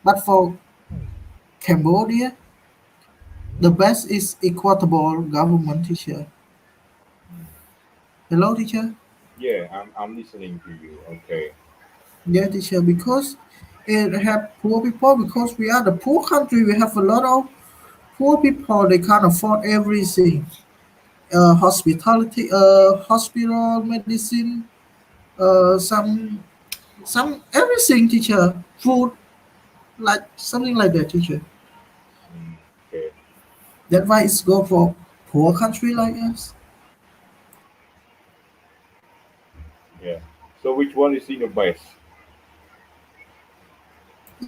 But for Cambodia, the best is equitable government, teacher. Mm. Hello, teacher. Yeah, I'm listening to you. Okay. Yeah, teacher, because it have poor people because we are the poor country. We have a lot of poor people. They can't afford everything. Hospitality, hospital, medicine, some everything, teacher. Food, like something like that, teacher. Mm, okay. That's why it's go for poor country like us. Yeah. So which one is in the best?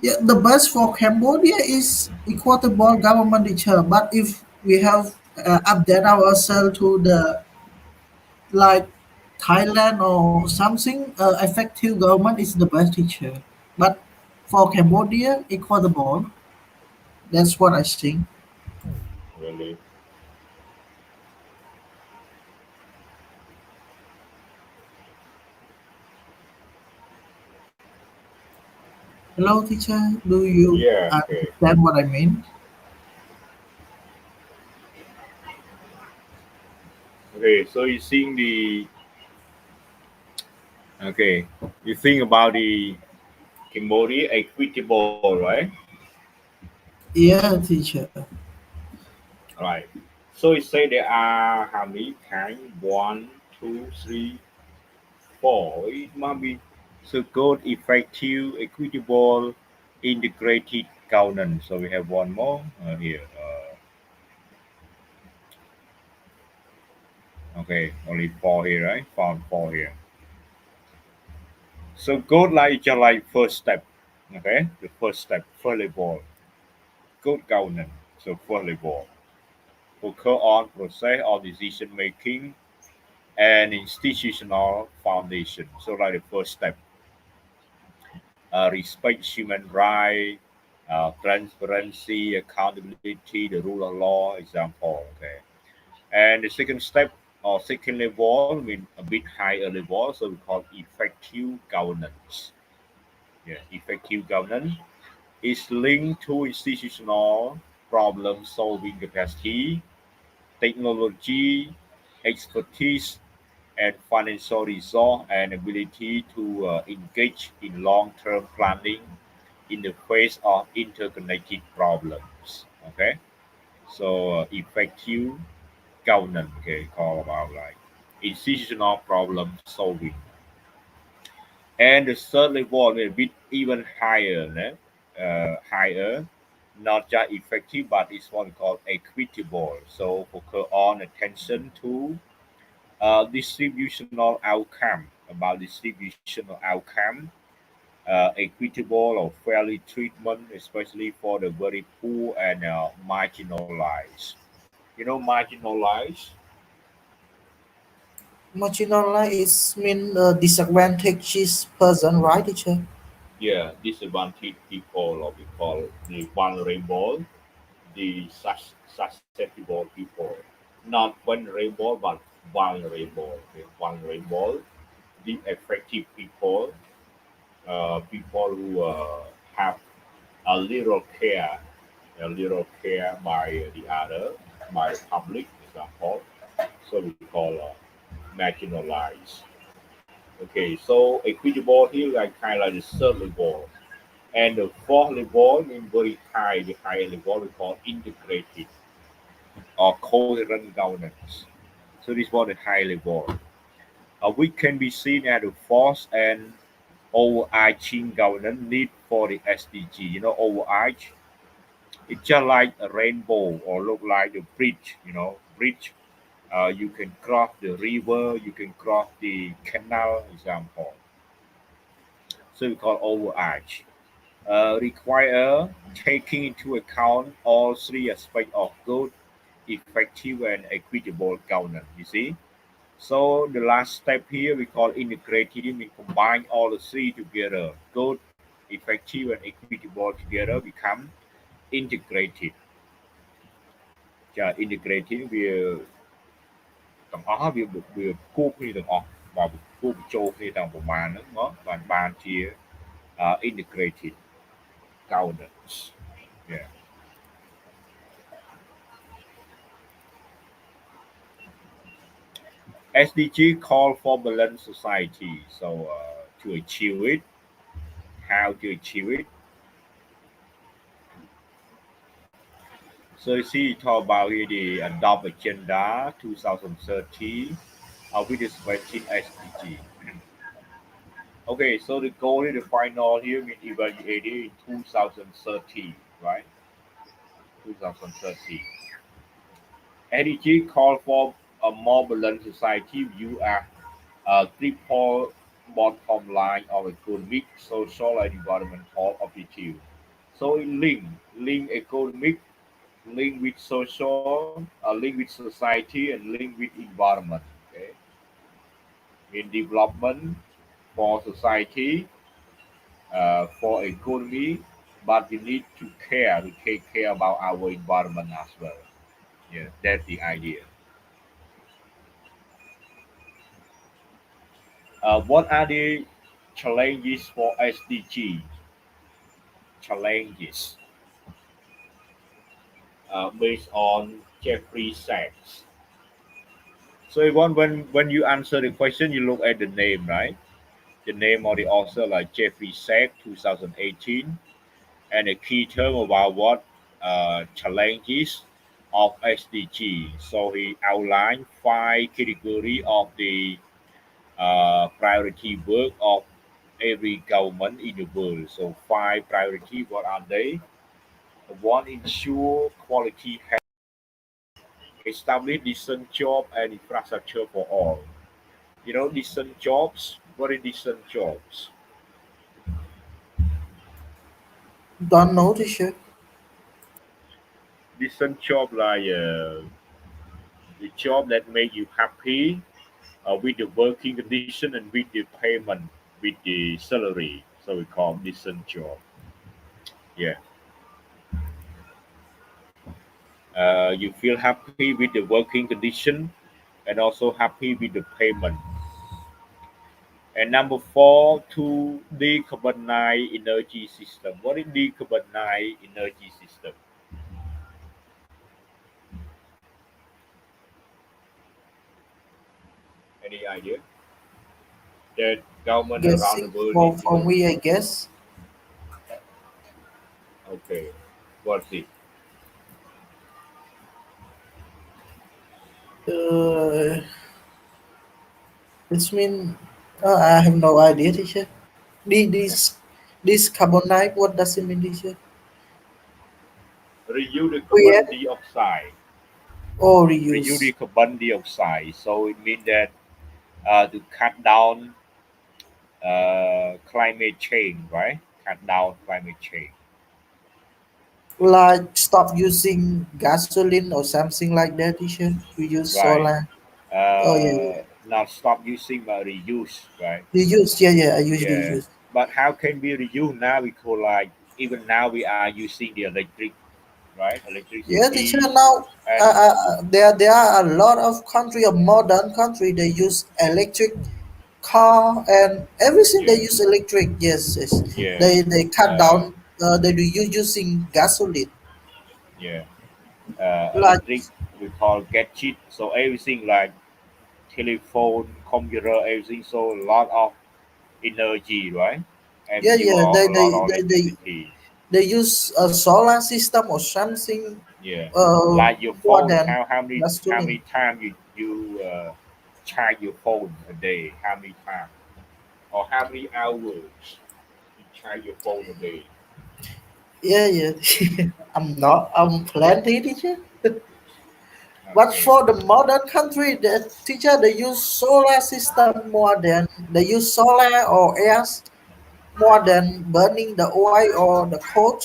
Yeah, the best for Cambodia is equitable government, teacher. But if we have update ourselves to the like Thailand or something, effective government is the best teacher. But for Cambodia, equitable. That's what I think. Really? Hello, teacher. Do you Yeah. Okay. understand what I mean? Okay. So you seeing the okay. You think about the Cambodia equitable, right? Yeah, teacher. Right. So you say there are how many kind? One, two, three, four. It must be so good, effective, equitable, integrated governance. So we have one more here. Okay, only four here, right? Found four here. So good like just like first step. Okay, the first step, first level, good governance. So first level, focus on process or decision making and institutional foundation. So like the first step, respect human rights, transparency, accountability, the rule of law, example. Okay, and the second step or second level, I mean a bit higher level, so we call effective governance. Yeah, effective governance is linked to institutional problem solving capacity, technology, expertise, and financial resource and ability to engage in long-term planning in the face of interconnected problems. Okay, so effective governance. Okay, call about like institutional problem solving. And the third level is a bit even higher, né? Higher, not just effective, but it's one called equitable. So focus on attention to distributional outcome, about distributional outcome, equitable or fairly treatment, especially for the very poor and marginalized. You know, marginalized. Marginalized is mean disadvantaged person, right, teacher? Yeah, disadvantaged people, or we call the vulnerable, the susceptible people, not vulnerable but vulnerable. Okay? Vulnerable, the effective people, people who have a little care by the other, by public example. So we call marginalized. Okay, so equitable here like kind of like the third level. And the fourth level means very high, the higher level we call integrated or coherent governance. So this was the high level. We can be seen as the fourth and overarching governance need for the SDG. You know, overarch, it's just like a rainbow or look like a bridge, you know, bridge. You can cross the river, you can cross the canal, example. So we call overarch. Require taking into account all three aspects of good, effective, and equitable governance. You see? So the last step here we call integrated. We combine all the three together. Good, effective, and equitable together become integrated. Integrated វាគូគ្នាទាំងអស់បាទគូបញ្ចូលគ្នាទាំងប្រមាណហ្នឹងមកបានជា integrated governance. Yeah. SDG call for balanced society. So to achieve it, how to achieve it? So you see, talk about here the adopt agenda 2030 with the 17 SDG. Okay, so the goal is the final here means evaluated in 2030, right? 2030. SDG call for a more balanced society view as a triple bottom line of economic, social, and environmental objective. So it link economic, link with social, link with society, and link with environment. Okay, in development for society, for economy, but we need to care to take care about our environment as well. Yeah, that's the idea. What are the challenges for SDG? Challenges based on Jeffrey Sachs. So Yvonne, when you answer the question, you look at the name, right? The name of the author like Jeffrey Sachs, 2018, and a key term about what challenges of SDG. So he outlined five categories of the priority work of every government in the world. So five priority, what are they? One, ensure quality health, establish decent job and infrastructure for all. You know, decent jobs, very decent jobs. Don't know, teacher. Decent job like the job that make you happy with the working condition and with the payment, with the salary. So we call decent job. Yeah. You feel happy with the working condition and also happy with the payment. And number four, to decarbonize energy system. What is decarbonize energy system? Any idea? That government around the Guessing world need for to. me, I guess. Okay, what's it? Uh, it's mean I have no idea, teacher. This this carbonite, what does it mean, teacher? Reduce the carbon Create dioxide. or Reduce the reuse? carbon dioxide. So it means that to cut down climate change, right? Cut down climate change, Like stop using gasoline or something like that, teacher. We use right? solar. Oh yeah, yeah. Not stop using but reuse, right? Reuse, yeah, yeah. I usually Yeah. use. But how can we reuse now? Because like even now we are using the electric, right? Yeah, teacher. Electricity, Now, and there are a lot of country, a modern country. They use electric car and everything. They yeah, use electric. Yes, yes. yeah, They cut uh, down. They do using gasoline. yeah. Like Electric we call gadget. So everything like telephone, computer, everything. So a lot of energy, right? And yeah, you yeah. are a lot of electricity. They use a solar system or something Yeah, uh, like your more phone. than How many gasoline. time you charge your phone a day? How many time or how many hours you charge your phone a day? Yeah, yeah. I'm plenty teacher. But Okay. for the modern country, the teacher they use solar system more than they use solar or airs more than burning the oil or the coal.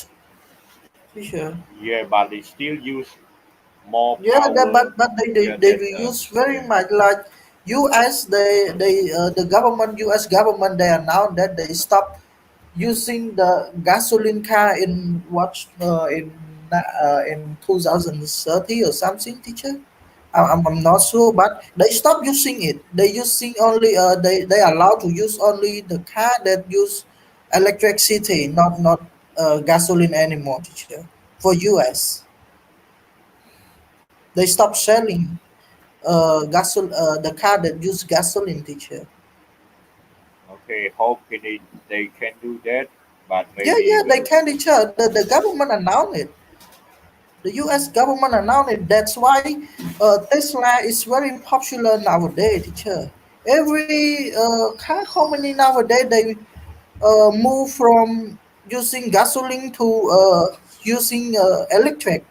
Teacher. Yeah, but they still use more Yeah, power. but Yeah, they that reuse very yeah, much. Like U.S. The government U.S. government they announced that they stop using the gasoline car in in 2030 or something, teacher. I'm not sure, but they stop using it. They using only they allowed to use only the car that use electricity, not gasoline anymore, teacher. For US, they stop selling the car that use gasoline, teacher. okay. Hope they can do that, but Yeah, maybe yeah, they will. can, teacher. The government announced it. The U.S. government announced it. That's why Tesla is very popular nowadays, teacher. Every car company nowadays they move from using gasoline to using electric.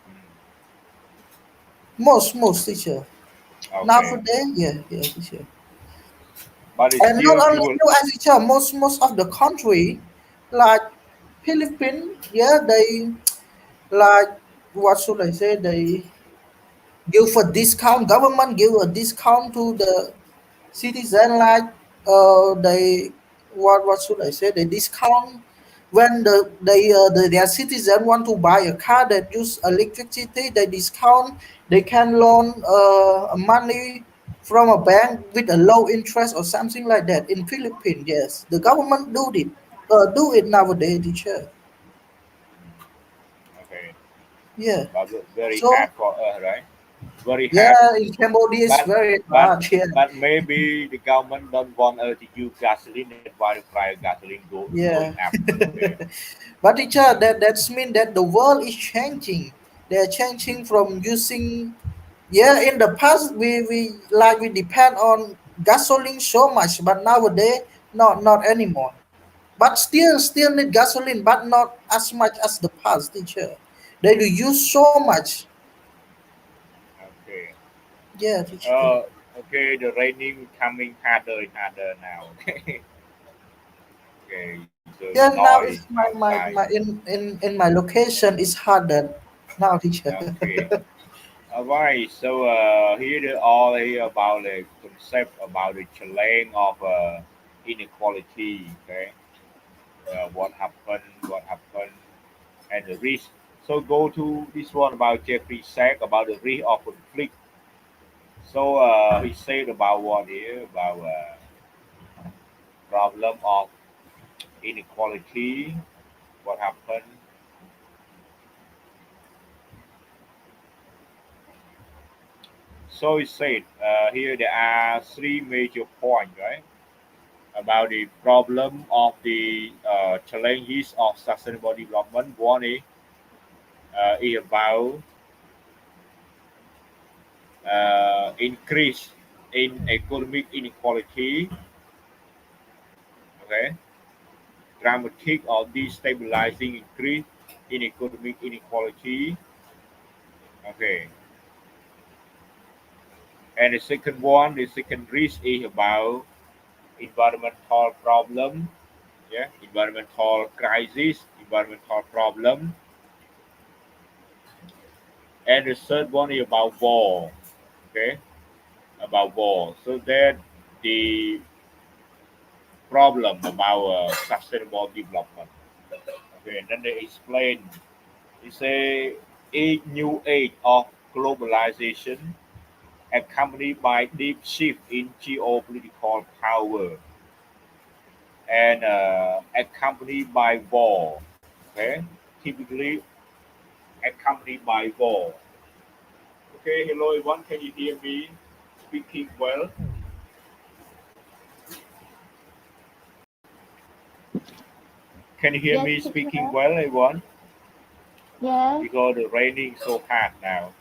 Mm, Most teacher okay, nowadays, yeah, yeah, teacher. but it's And not still only people. U.S. teacher, most of the country like Philippines, yeah, they like what should I say? They give a discount. Government give a discount to the citizen like they what should I say? They discount when their citizen want to buy a car that use electricity. They discount. They can loan money from a bank with a low interest or something like that. In Philippines, yes, the government do it nowadays, teacher. Okay, Yeah. but very So hard for us, right? Very hard. yeah, in Cambodia it's But very but hard. Yeah. but maybe the government don't want us to use gasoline. That's why the price of gasoline going Yeah. up. Okay. But teacher, that's mean that the world is changing. They're changing from using yeah, in the past we depend on gasoline so much, but nowadays not anymore. But still need gasoline, but not as much as the past, teacher. They do use so much. Okay. Yeah, teacher. Uh, okay. The raining coming harder and harder now. Okay. Okay. So the Yeah, now noise it's outside. my in my location is harder now, teacher. Okay. All right. So here they all here about the concept about the challenge of inequality. Okay. What happened? What happened? And the risk. So go to this one about Jeffrey said about the risk of conflict. So he said about what here about problem of inequality. What happened? So he said here there are three major points, right? About the problem of the challenges of sustainable development. One is about increase in economic inequality. Okay, dramatic or destabilizing increase in economic inequality. Okay, and the second risk is about environmental problem. Yeah, environmental crisis, environmental problem, and the third one is about war. Okay, about war. So that the problem about sustainable development. Okay, and then they explain. It's a new age of globalization accompanied by deep shift in geopolitical power and accompanied by war. Okay, typically accompanied by war. Okay, hello everyone. Can you hear me speaking well? Can you hear Yes, me teacher. speaking well, everyone? Yes, Because the raining so hard now.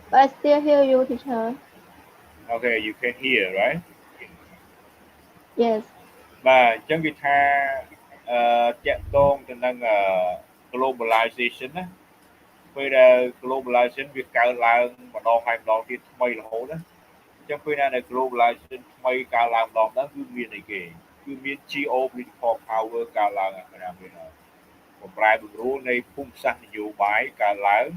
but I still hear you, teacher. Okay, you can hear, right? Yes. បាទអញ្ចឹងគេថាតាក់ទងទៅនឹងglobalization ណាពេលដែល globalization វាកើតឡើងម្ដងហើយម្ដងទៀតថ្មីរហូតណាអញ្ចឹងពេលណាដែល globalization ថ្មីកើតឡើងម្ដងហ្នឹងគឺមានអីគេគឺមាន geopolitical power កើតឡើងណាមានបំរែបំរួលនៃភូមិសាស្ត្រនយោបាយកើតឡើង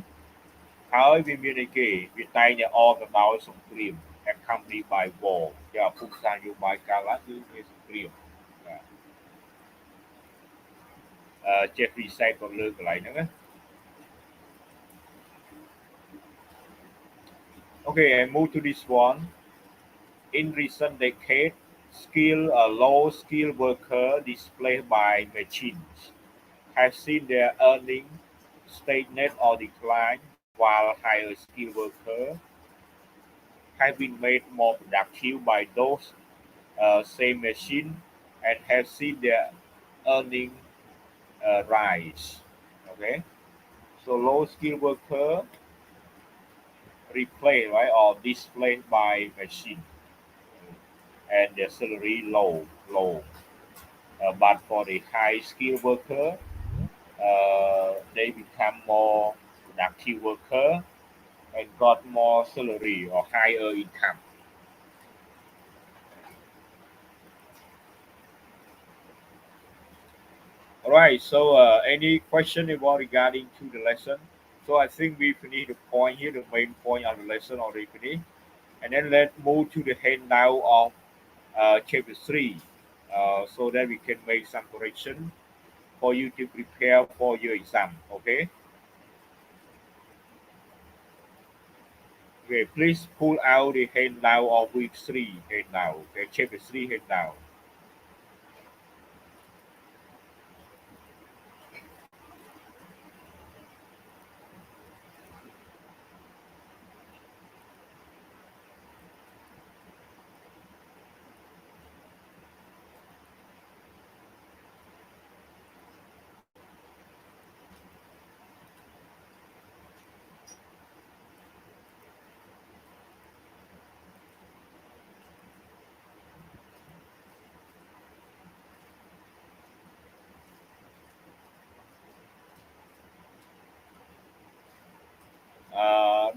ហើយវាមានអីគេវាតែងតែអមទៅដោយសង្គ្រាម accompanied by war ជាភូមិសាស្ត្រនយោបាយកើតឡើងគឺមានសង្គ្រាមបាទ Ch3 site គាត់លើកកន្លែងហ្នឹងណា Okay, I move to this one. In recent decades, low skilled worker displaced by machines have seen their earnings stagnate or decline, while higher skilled workers have been made more productive by those same machines and have seen their earnings rise. Okay, so low skilled worker replaced, right, or displaced by machine and their salary low. But for the high skilled worker, they become more productive worker and got more salary or higher income. All right. So any question about regarding to the lesson? So I think we finished the point here, the main point of the lesson already finished. And then let's move to the handout of chapter 3, so that we can make some correction for you to prepare for your exam. Okay. Okay. Please pull out the handout of week 3 handout. Okay. Chapter 3 handout.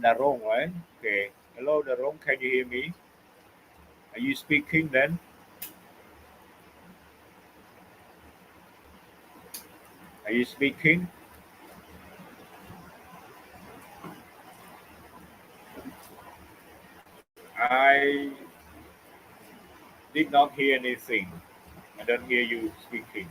Darong, right? Okay. Hello, Darong. Can you hear me? Are you speaking then? Are you speaking? I did not hear anything. I don't hear you speaking.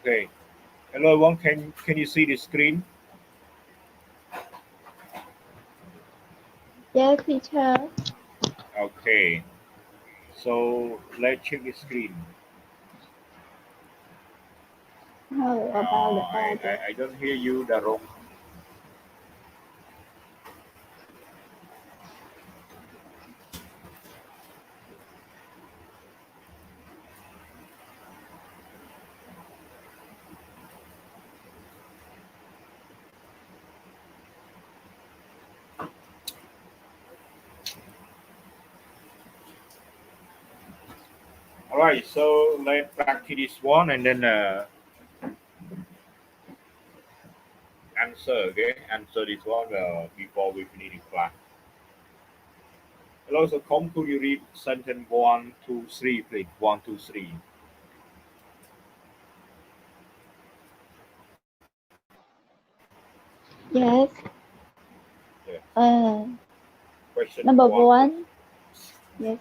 Okay. Hello, everyone. Can you see the screen? Yes, teacher. Okay. So let's check the screen. How about the address? I don't hear you, Darong. All right, so let's practice this one and then answer. Okay, answer this one before we finish the class. Hello, so come could you read sentence 1, 2, 3, please? 1, 2, 3. Yes. Yeah. Question Number 1. one. Yes.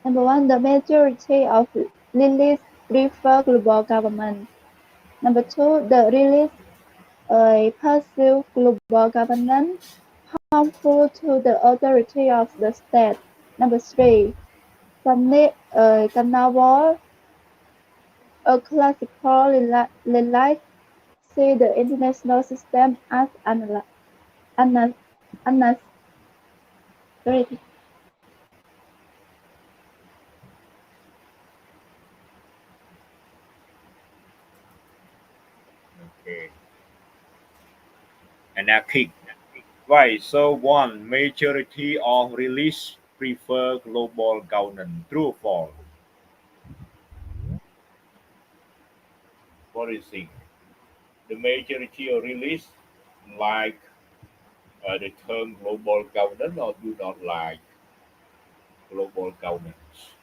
Number one, the majority of release prefer global government. Number two, the release pursue global governance harmful to the authority of the state. Number three, carnival, a classical relic, see the international system as unnecessary. Okay. Anarchic. Right, so one, majority of release prefer global governance. True or false? What do you think? The majority of release like the term global governance or do not like global governance?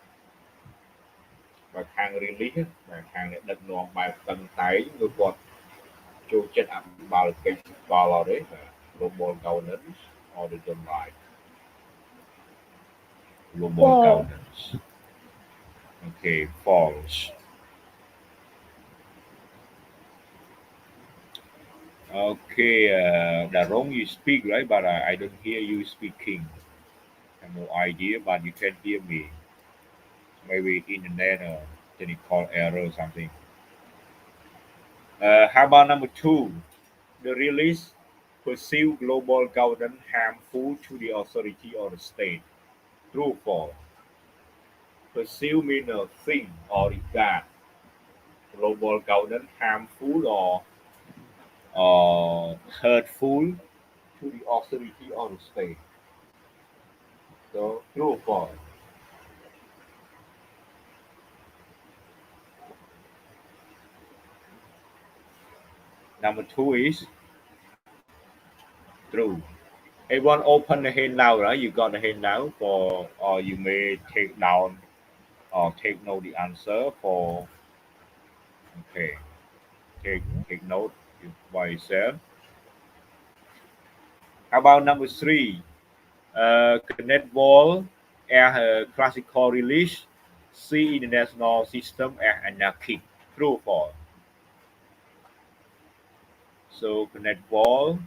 Và hàng release á, mà hàng này đặt nó bài tầng tái người quật cho chết ẩm vào cái vào đấy global governance or they don't like global Four. governance. Okay, false. Okay, Darong, you speak right, but I don't hear you speaking. I have no idea, but you can hear me. Maybe internet or technical error or something. How about number 2? The release pursue global governance harmful to the authority or the state. True or false? Pursue means a thing or regard. Global governance harmful or hurtful to the authority or the state. So true or false? Number 2 is true. Everyone open the hand now, right? You got the hand now for, or you may take down or take note the answer for. Okay, take note by yourself. How about number 3? Connect wall as classical release, see international system as anarchic. True or false? So connect wall,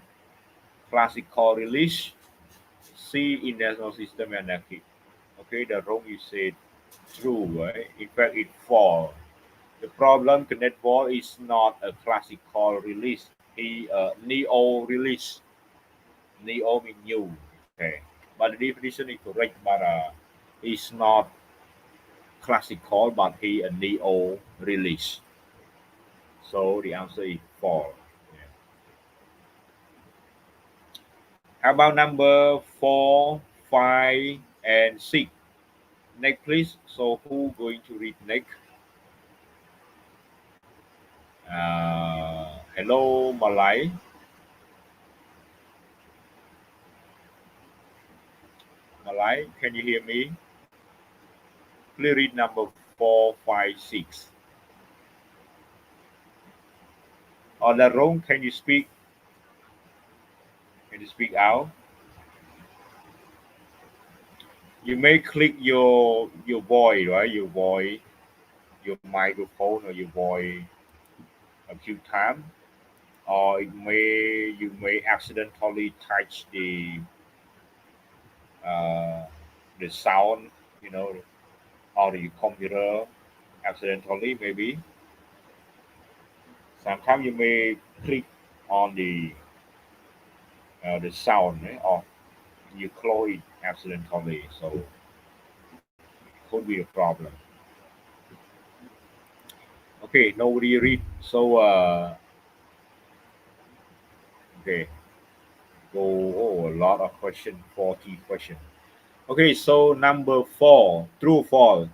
classical release, see international system as anarchic. Okay, the wrong you said true, right? In fact, it's false. The problem connect wall is not a classical release. He neo release. Neo means new. Okay, but the definition is correct, but it's not classical, but he a neo release. So the answer is false. Yeah. How about number 4, 5, and 6? Next, please. So who going to read next? Hello, Malay. Malay, can you hear me? Please read number 4, 5, 6. On the room, can you speak? Can you speak out? You may click your voice, right? Your voice, your microphone or your voice a few times, or you may accidentally touch the sound, you know, or the computer accidentally maybe. Sometimes you may click on the sound, or you close it accidentally, so it could be a problem. Okay, nobody read, so okay, go a lot of question, 40 question. Okay, so number 4, true or false.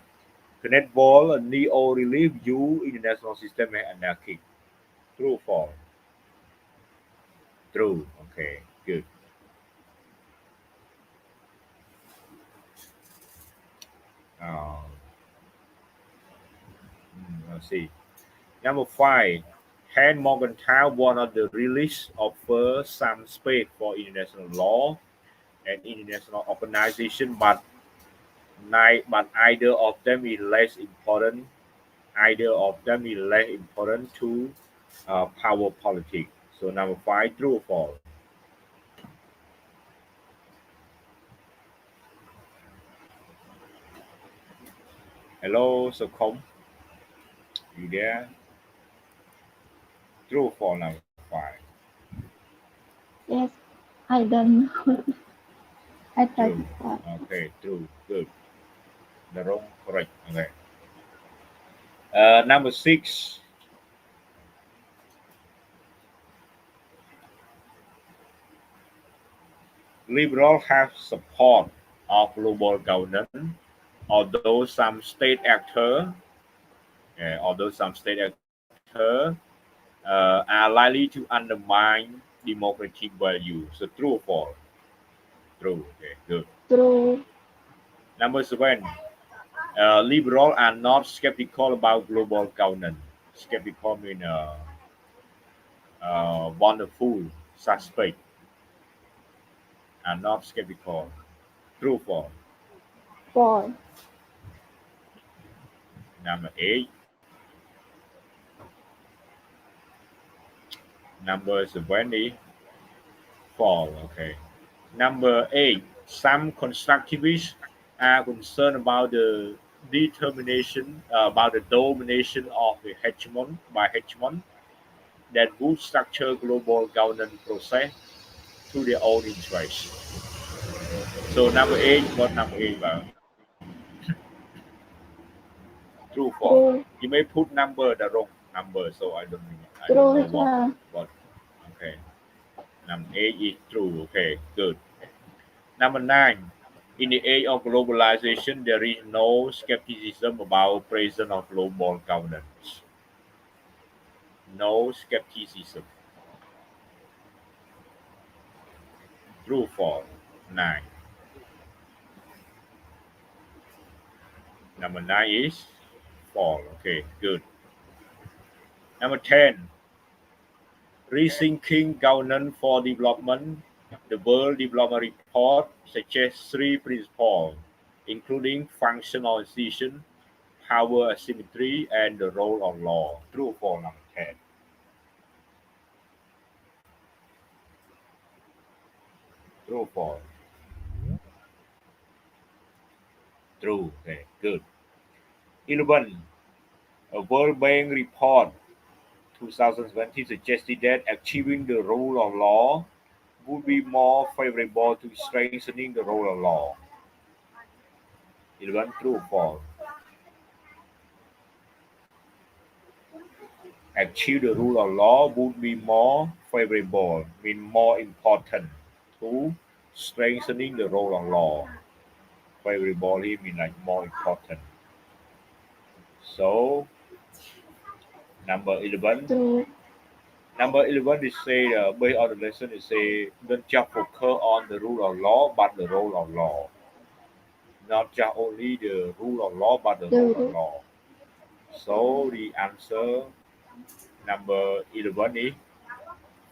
Netball, neo-relief, you international system and anarchic. True or false? True. Okay, good. Uh, let's see. Number 5. Hand Morgenthau warned the release of some space for international law and international organization, but either of them is less important. Either of them is less important to power politics. So number 5, true or false? Hello, Socom. You there? True or false? Number 5. Yes, I don't know. I try True. to find. Okay, true. Good. The wrong, correct. Okay. Number 6. Liberals have support of global governance, although some state actors are likely to undermine democratic values. So true or false? True. Okay, good. True. Number 7. Liberals are not skeptical about global governance. Skeptical means wonderful, suspect, are not skeptical. True or false? False. Number 8. Number 20. False. Okay. Number 8. Some constructivists are concerned about the domination of the hegemon that would structure global governance process to their own interest. So number 8, what number 8 about? True or false? True. You may put number the wrong number, so I don't True, know teacher. what. Okay. Number 8 is true. Okay, good. Number 9. In the age of globalization, there is no skepticism about presence of global governance. No skepticism. True or false? 9. Number 9 is false. Okay, good. Number 10. Rethinking Governance for Development. The World Development Report suggests 3 principles, including functional institution, power asymmetry, and the role of law. True or false? Number 10. True or false? True. Okay, good. 11. A World Bank report 2020 suggested that achieving the rule of law would be more favorable to strengthening the rule of law. 11. True or false? Achieve the rule of law would be more favorable, mean more important to strengthening the rule of law. Favorable mean like more important. So number 11. True. Number 11 is say based on the lesson is say don't just focus on the rule of law but the rule of law. Not just only the rule of law but the rule of True. law. So the answer number 11 is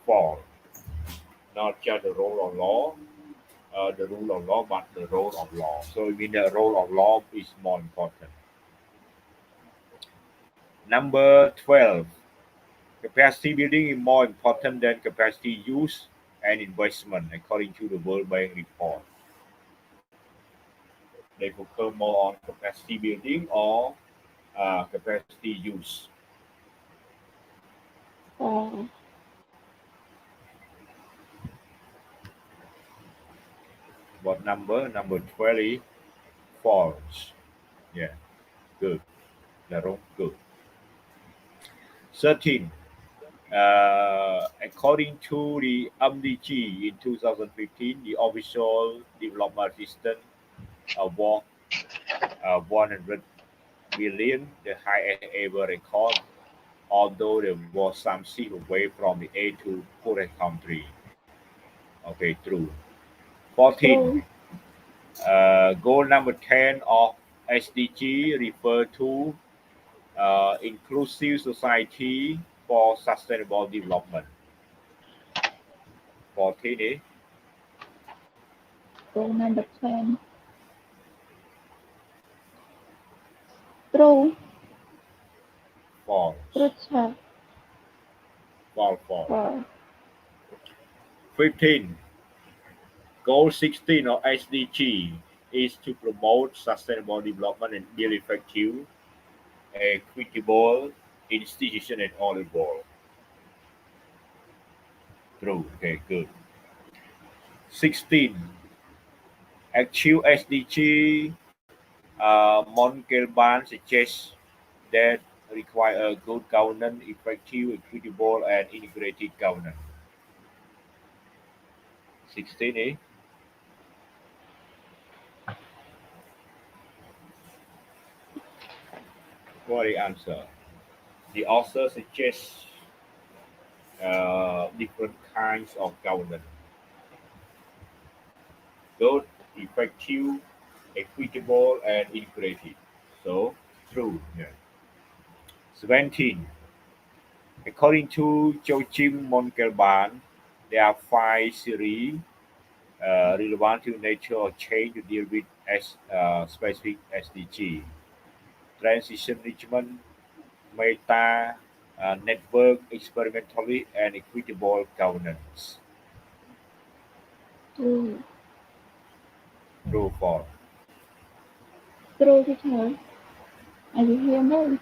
false. Not just the rule of law, but the rule of law. So it means the rule of law is more important. Number 12. Capacity building is more important than capacity use and investment, according to the World Bank report. They focus more on capacity building or capacity use. False. What number? Number 20. False. Yeah, good. The wrong, good. 13. According to the MDG in 2015, the official development assistance was 100 million, the highest ever record, although there was some shift away from the A to poorest country. Okay, true. 14. True. Goal number 10 of SDG refer to inclusive society for sustainable development. 14 is Goal number 10. True. false. True check. False. For 15. Goal 16 of SDG is to promote sustainable development and build effective, equitable institution and all involved. True. Okay, good. 16. Achieve SDG, Monkelban suggests that require a good governance, effective, equitable, and integrated governance. 16A. What the answer? The author suggests different kinds of governance: good, effective, equitable, and integrated. So, true. Yeah. 17. According to Joachim Monkelban, there are 5 series relevant to nature or change to deal with specific SDG: transition management, meta, network, experimentally, and equitable governance. true. True, false. True teacher. Are you hear me?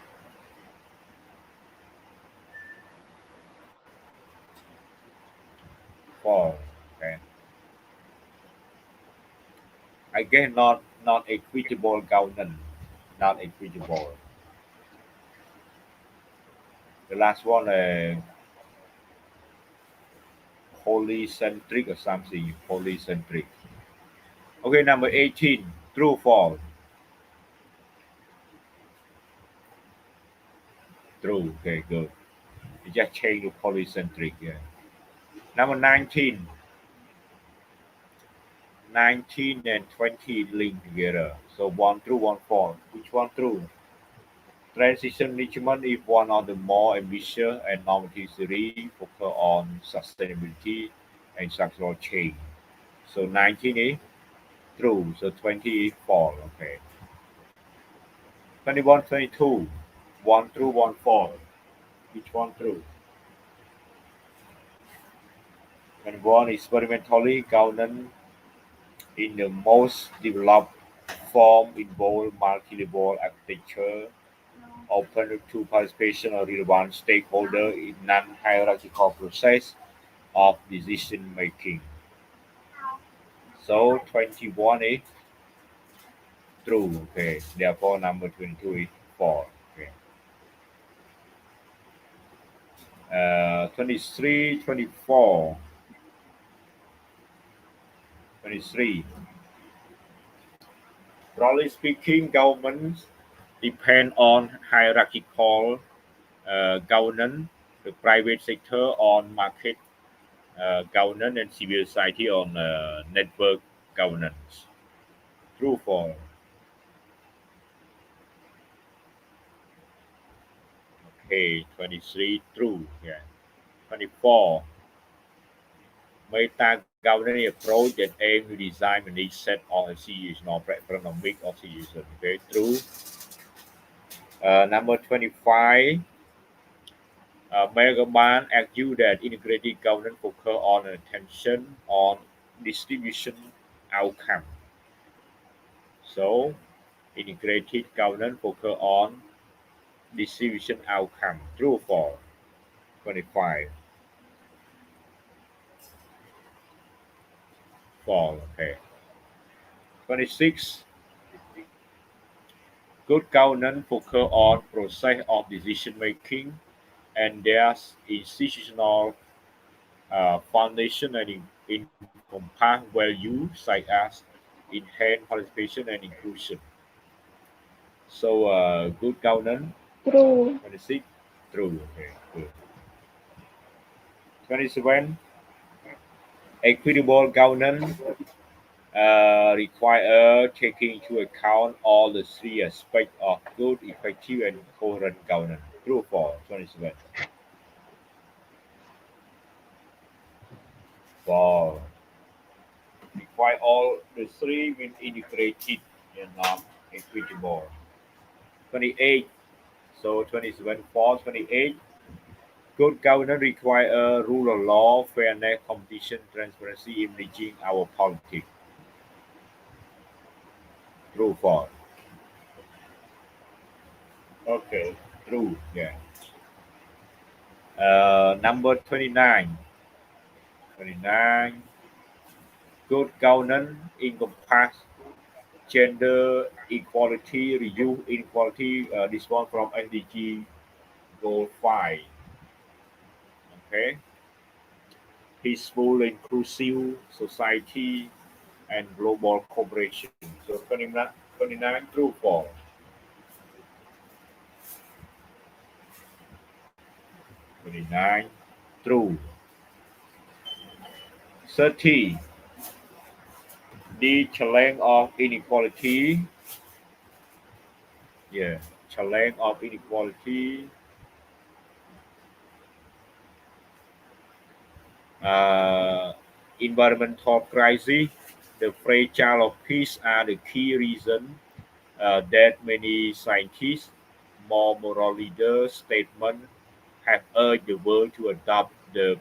False. Okay. Again, not equitable governance. Not equitable. The last one, polycentric or something. Polycentric. Okay, number 18. True, false. True. Okay, good. You just change to polycentric. Yeah. Number 19. 19 and 20 linked together. So one true, one false. Which one true? Transition management is one of the more ambitious and normative series focus on sustainability and structural change. So 19 is true. So 20 is false. Okay. 21, 22. One true, one false. Which one true? 21 experimentally governance in the most developed form involve multi-level architecture, open to participation of relevant stakeholder in non-hierarchical process of decision making. So 21 is true. Okay. Therefore number 22 is false. Okay. 23, 24. 23. Broadly speaking, governments depend on hierarchical governance, the private sector on market governance, and civil society on network governance. True, false. Okay, 23, true. Yeah. 24. Meta governance approach that aims to design a niche set of situational preference of mix of situations. Okay, true. Number 25. Megaban argued that integrated governance focus on attention on distribution outcome. So, integrated governance focus on distribution outcome. True or false? 25. False. Okay. 26. Good governance focus on process of decision making and their institutional foundation and encompass value such as enhanced participation and inclusion. So good governance, True. 26, true. Okay, good. 27, equitable governance require taking into account all the three aspects of good, effective, and coherent governance. True for 27. For require all the three when integrated and not equitable. 28. So 27 for 28. Good governance require rule of law, fairness, competition, transparency in managing our politics. True for. Okay. True. Yeah. Number 29. 29. Good governance encompass gender equality, reduce inequality. This one from NDG Goal 5. Okay. Peaceful, inclusive society, and global cooperation. So 29, 29 true for. 29 true. 30. The challenge of inequality. Yeah. Challenge of inequality. Uh, Environmental crisis. The fragile of peace are the key reason that many scientists, more moral leaders, statement have urged the world to adopt the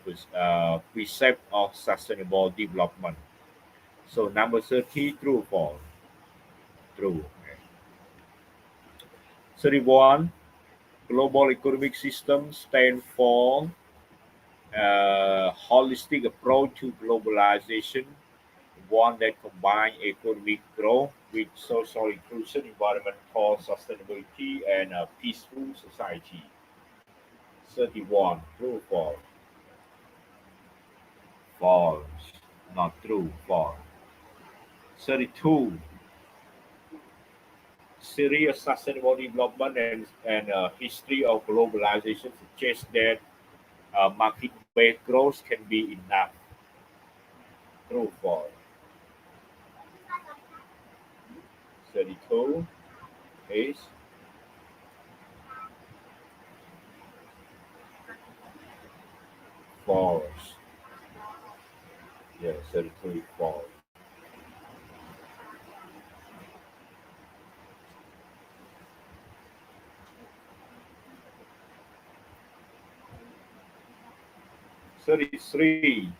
precept of sustainable development. So number 30, true or false? True. Okay. 31, global economic system stand for holistic approach to globalization, one that combines economic growth with social inclusion, environmental sustainability, and a peaceful society. 31, true or false? False. Not true. False. 32, serious sustainable development and history of globalization suggests that market-based growth can be enough. True. False. 32 is false. Yes, 32 is false. 33.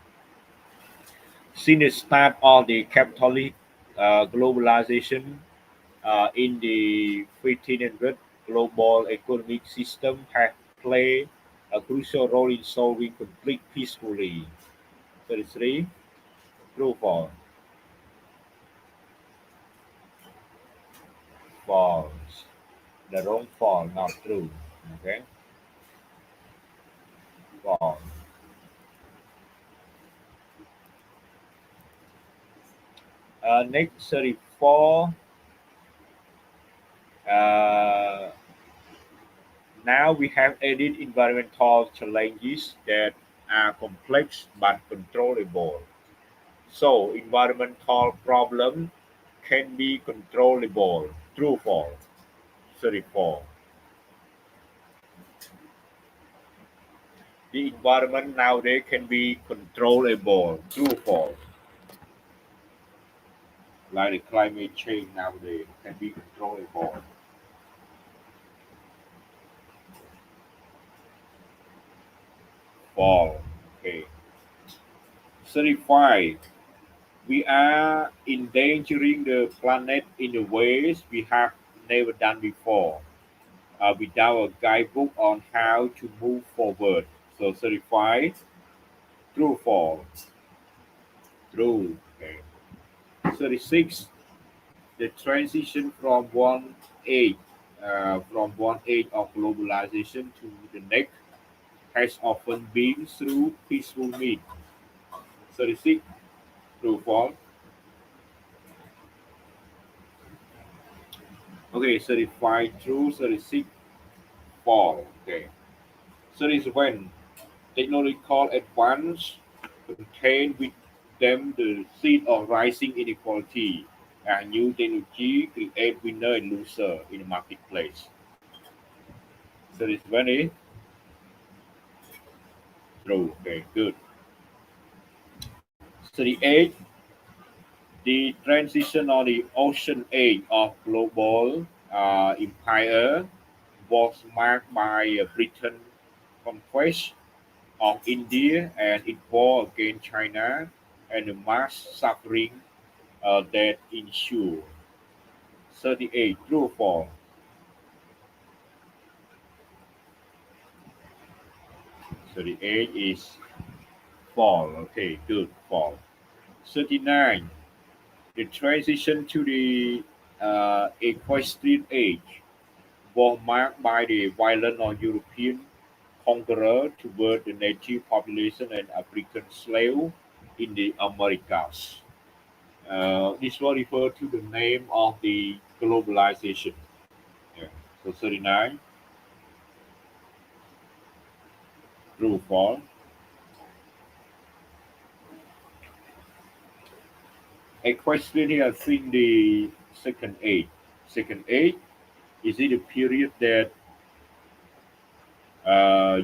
Since the start of the capitalist globalization in the 1500s, global economic system have played a crucial role in solving conflict peacefully. 33. True or false? False. The wrong false, not true. Okay. False. Next 34. Uh, Now we have added environmental challenges that are complex but controllable. So environmental problem can be controllable. True or false? 34. The environment nowadays can be controllable. True or false? Like the climate change nowadays can be controllable. False. Okay. 35. We are endangering the planet in the ways we have never done before, without a guidebook on how to move forward. So 35, true or false? True. Okay. 36, the transition from one age of globalization to the next has often been through peaceful means. 36, true or false? Okay, 35 true, 36 false. Okay. So this is when technological advance contain with them the seed of rising inequality and new technology create winner and loser in the marketplace. So this one is true. Okay, good. So the age, the transition or the ocean age of global empire was marked by Britain conquest of India and its war against China and the mass suffering that ensued. 38 true or false. 38 is false. Okay, good. False. 39. The transition to the equestrian age was marked by the violence of European conqueror toward the native population and African slave in the Americas. This will refer to the name of the globalization. Yeah. So 39, true, false. A question here, I think the second age. Second age, is it a period that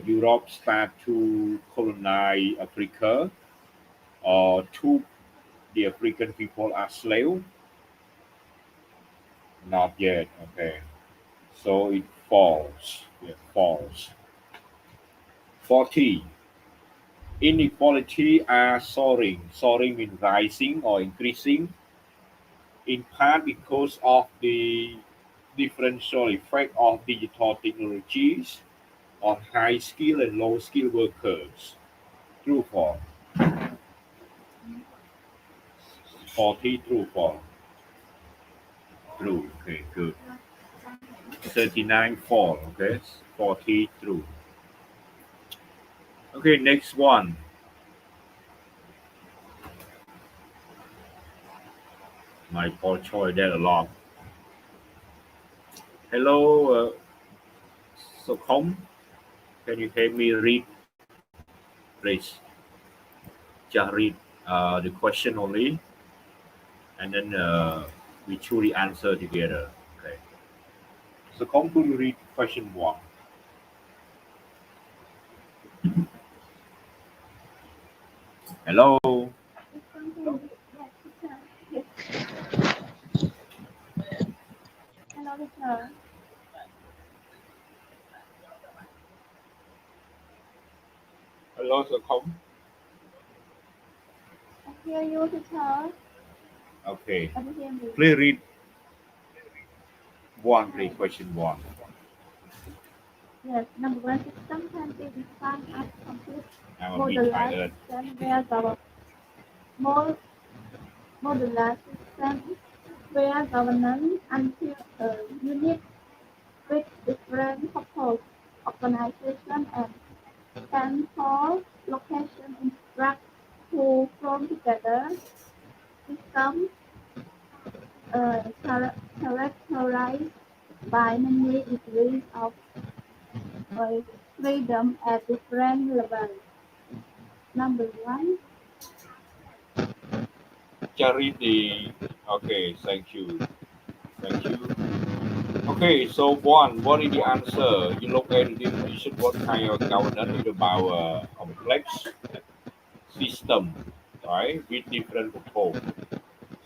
Europe start to colonize Africa or took the African people as slave? Not yet. Okay. So it falls. Yeah, falls. 40. Inequality are soaring. Soaring means rising or increasing, in part because of the differential effect of digital technologies on high skill and low skill workers. True for 40, true for true. Okay, good. 39 fall. Okay, 40 true. Okay, next one. My poor choice, there a lot. Hello, Socom. Can you help me read, please? Just read the question only, and then we truly answer together. Okay. Socom, could you read question one? Hello. Hello, teacher. Hello, Socom. I hear you, teacher. Okay. Can you hear me? Please read one, please. Question one. Yes, number one system can be defined as complete I'm a bit modular tired. system where mo- modular system where governance until a unit with different purpose, organization, and temporal location instruct to form together. System characterized by many degrees of freedom at different levels. Number one, Just read the. Okay, thank you. Thank you. Okay, so one, what is the answer? You look at the definition, what kind of governance is about a complex system, right, with different purpose.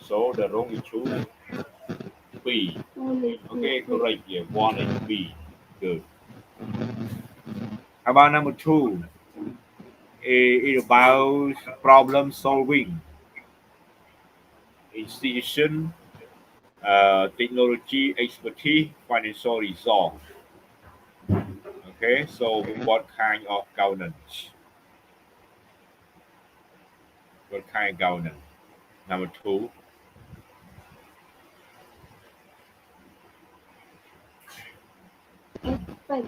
So the wrong is choose B. fully Okay, correct. Yeah, one is B. Good. How about number two? It about problem solving, institution, technology, expertise, financial resource. Okay, so what kind of governance? What kind of governance? Number two. expect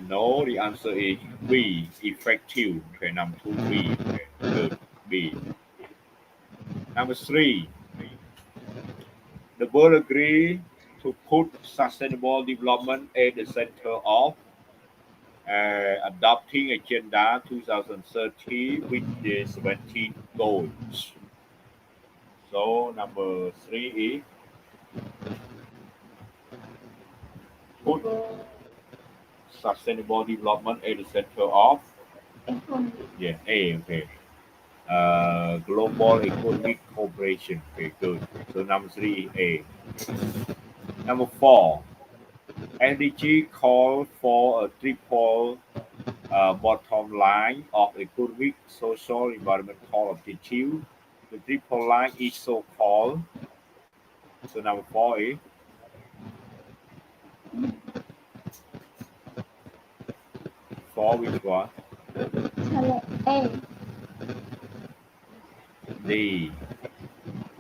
No, the answer is B. Effective. Okay, number two, B. Okay, good. B. Number three. The board agree to put sustainable development at the center of adopting Agenda 2030 with the 17 goals. So number 3 is put sustainable development at the center of yeah A okay. Global economic cooperation. Okay, good. So number 3 is A. Number 4, NDG call for a triple bottom line of economic, social, environmental objective. The triple line is so called. So number 4 is for which one? A. The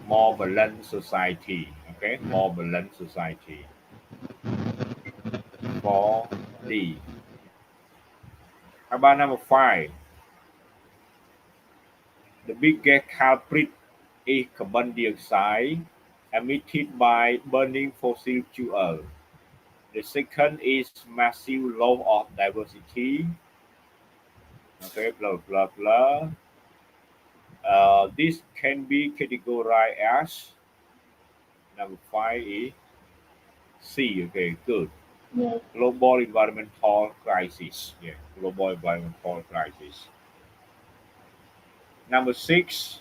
more balanced society. Okay, more balanced society. For D. How about number 5? The biggest culprit is carbon dioxide emitted by burning fossil fuel. The second is massive loss of diversity. Okay, blah blah blah. This can be categorized as number 5 is C. Okay, good. Yes. Global environmental crisis. Yeah, global environmental crisis. Number 6,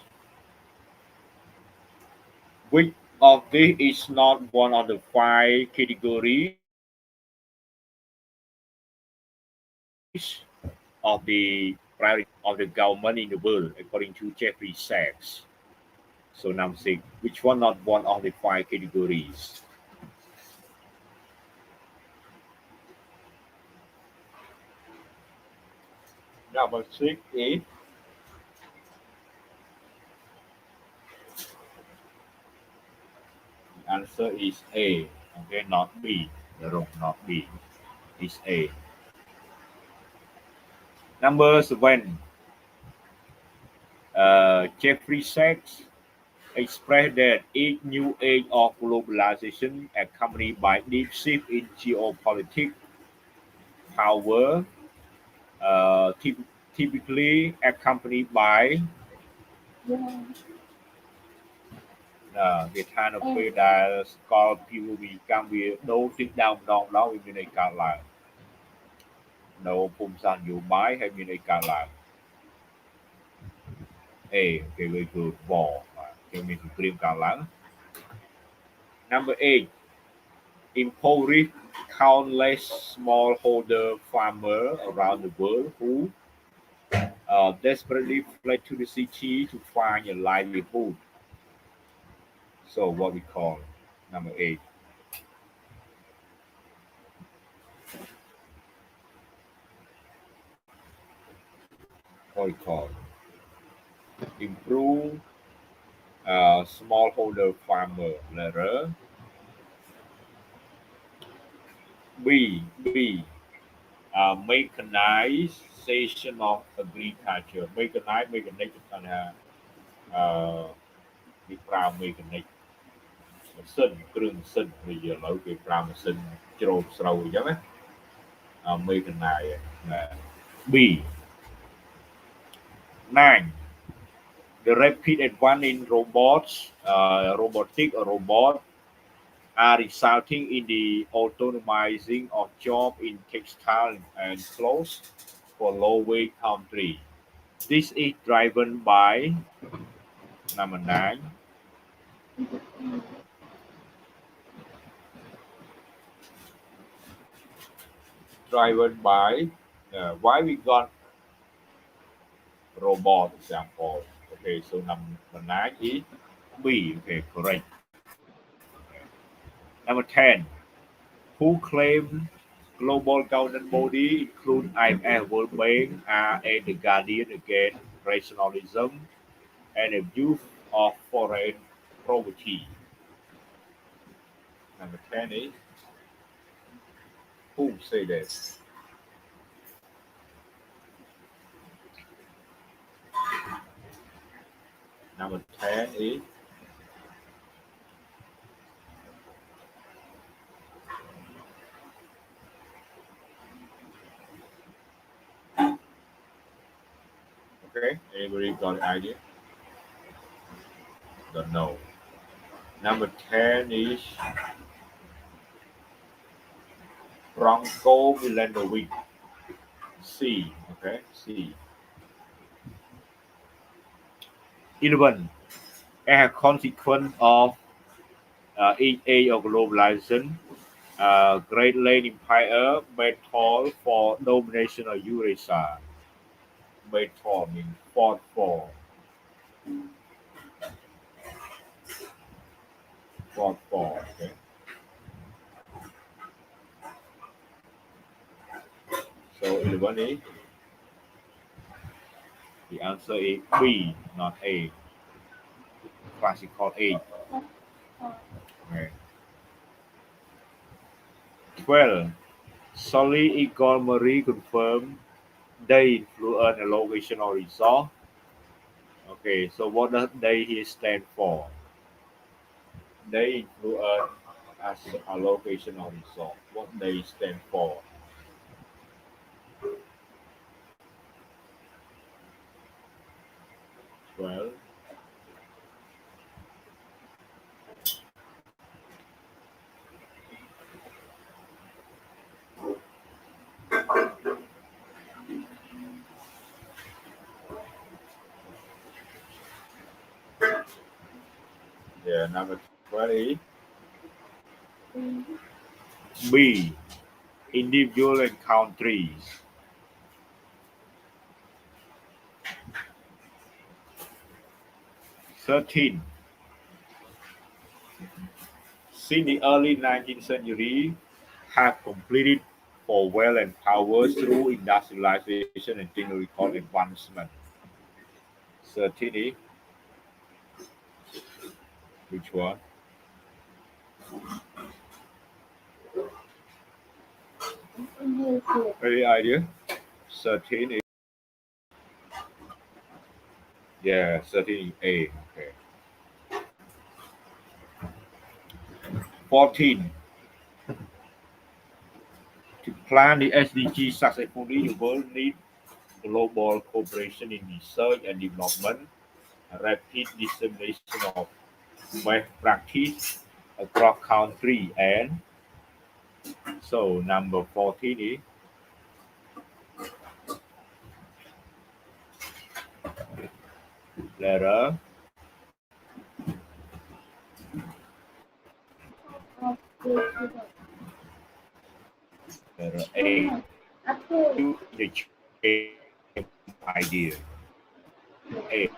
which of this is not one of the 5 categories of the priority of the government in the world, according to Ch3 says. So number 6, which one not one of the 5 categories? Number 6 is the answer is A. Okay, not B. Wrong, not B. It's A. Number 7, Jeffrey Sachs expressed that each new age of globalization accompanied by deep shift in geopolitics power, typically accompanied by cái than of A. phê đã có POV cam vì đâu tiếng đau đau đó vì này cả là đâu phun san dụ bái hay như này cả là cái người cứ bỏ cái mình kiếm cả lắm. Number 8, impoverish countless smallholder farmers around the world who desperately fled to the city to find a livelihood. So what we call number 8. What we call improve smallholder farmer letter. B. Mechanization of agriculture. Mechanic គេប្រើ mechanic ម៉ាស៊ីនគ្រឿងម៉ាស៊ីនbây giờ ឥឡូវគេប្រើម៉ាស៊ីនច្រូតស្រូវអញ្ចឹងណាmechanize B. 9, the rapid advance in robotic robot are resulting in the autonomizing of jobs in textile and clothes for low-wage country. This is driven by number 9. Driven by why we got robot example. Okay, so number 9 is B. Okay, correct. Number 10, who claim global governance body include IMF, World Bank, are the guardian against rationalism and abuse of foreign property. Number 10 is who say that? Number 10 is Okay, anybody got an idea? Don't know. Number 10 is Bronco Milanovic. C. Okay, C. 11. As a consequence of each age of globalization, Great Lake Empire made toll for domination of Eurasia. Made toll means fought for. Fought for. Okay. So 11 is the answer is B, not A. Classical A. Okay. 12. Solly Igor Marie confirmed they influence a location or result. Okay, so what does they here stand for? They influence as a location or result. What they stand for? Well, yeah, number 20. B. Individual and countries. 13. Since the early 19th century, have completed for wealth and power through industrialization and technological advancement. 13. Which one? Any idea? 13 is, yeah, 13A. Okay. 14. To plan the SDG successfully, the world needs global cooperation in research and development, rapid dissemination of best practice across country, and so number 14 is letter letter A. The idea. A.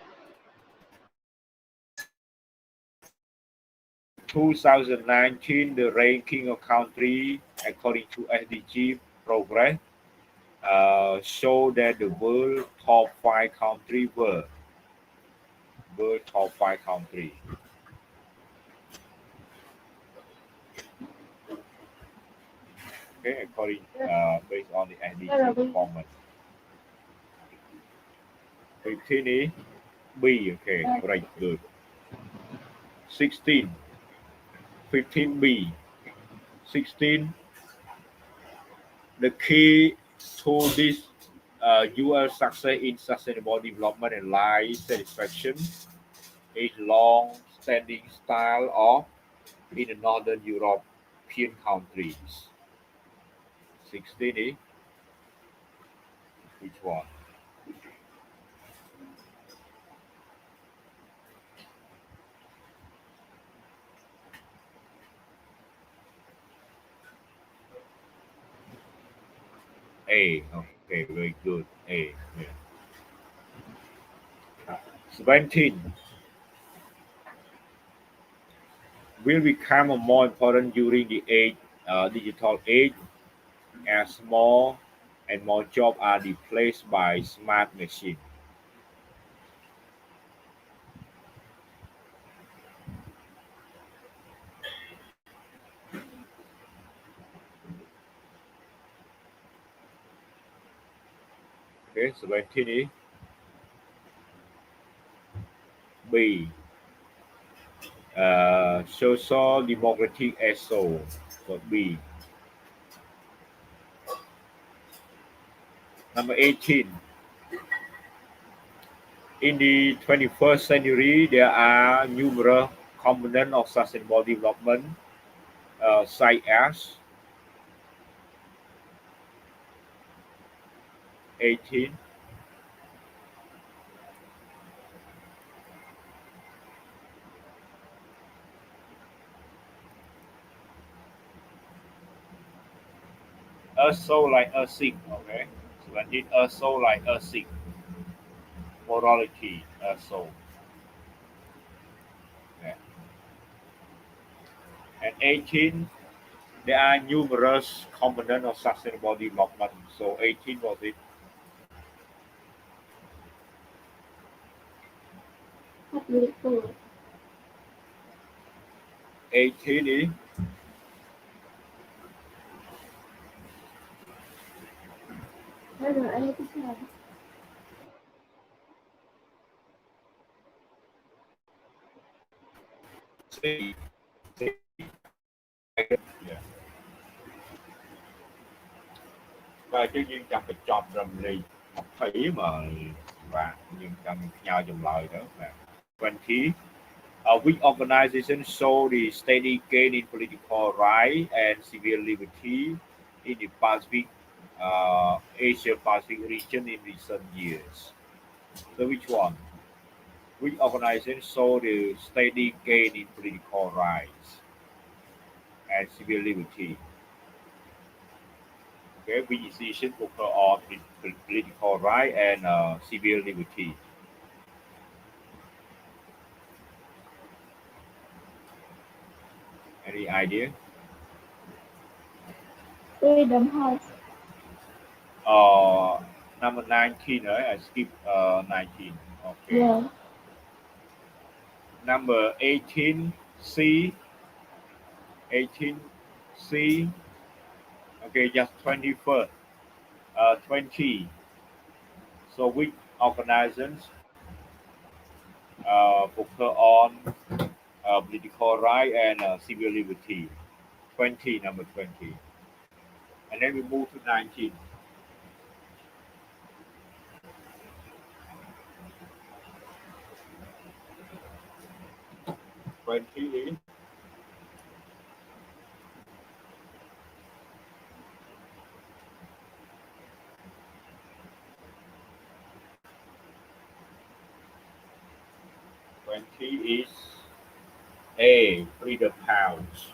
2019, the ranking of country according to SDG progress show that the world top 5 country were world top 5 country. Okay, according based on the SDG performance. 15 is B. Okay, right, good. 16. 15B. 16. The key to this U.S. success in sustainable development and life satisfaction is long-standing style of in the northern European countries. 16 is which one? A. Okay, very good. A. Yeah. 17 will become more important during the digital age as more and more jobs are replaced by smart machines. Okay, 17 is B. Social democratic ESO. So B. Number 18. In the 21st century, there are numerous components of sustainable development, such as 18, also like a sick, okay? So I need also like a sick, morality, also. Yeah. And 18, there are numerous components of sustainable development. So 18 was it? Public good. 18 is RA teacher. C. C. Yeah. và chứ nhưng chẳng phải chọn rầm rì học thủy mà và nhưng chẳng nhau dòng lời nữa mà 20 which organization show the steady gain in political rights and civil liberty in the Pacific Asia Pacific region in recent years. So which one? Which organization show the steady gain in political rights and civil liberty? Okay, which institution occur on political right and civil liberty? Any idea? Freedom House. Number 19, right? I skip 19. Okay. Yeah. Number 18, C. 18, C. Okay, just 21st. 20. So which organizations focus on political right and civil liberty? 20, number 20. And then we move to 19. 20 is 20 is A, Freedom House.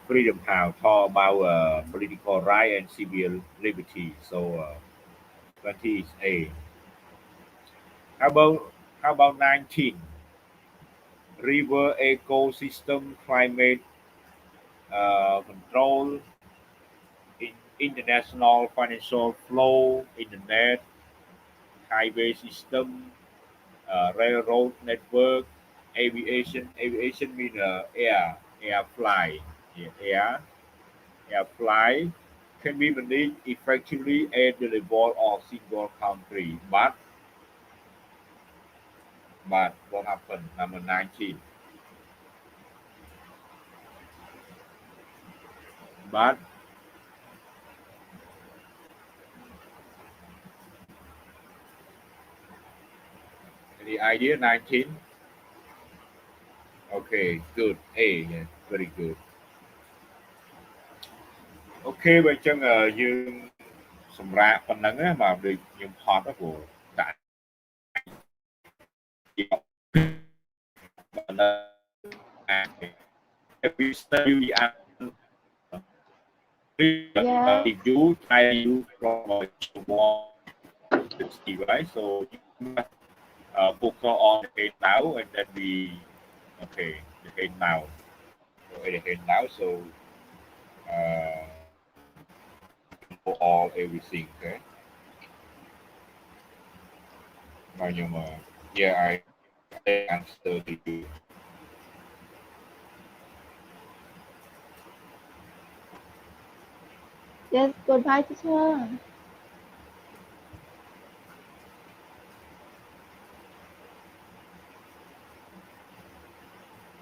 Freedom House talk about political right and civil liberty. So 20 is A. How about 19? River ecosystem climate control, international financial flow, internet, highway system, railroad network, aviation. Aviation means air fly. Yeah, air fly can be managed effectively at the level of single country. But what happened? Number 19. But any idea? 19. Okay, good. A, yeah, very good. Okay, vậy chân dương សម្រាប់ប៉ុណ្ណឹងណាបាទដូចខ្ញុំថតទៅព្រោះដាក់ប៉ុណ្ណឹង every step you Yeah. if you try you from more right so you must focus on the head now and then we okay the head now okay, the head now so uh, for all everything okay now nhưng mà yeah I answer to you. Yes, goodbye teacher.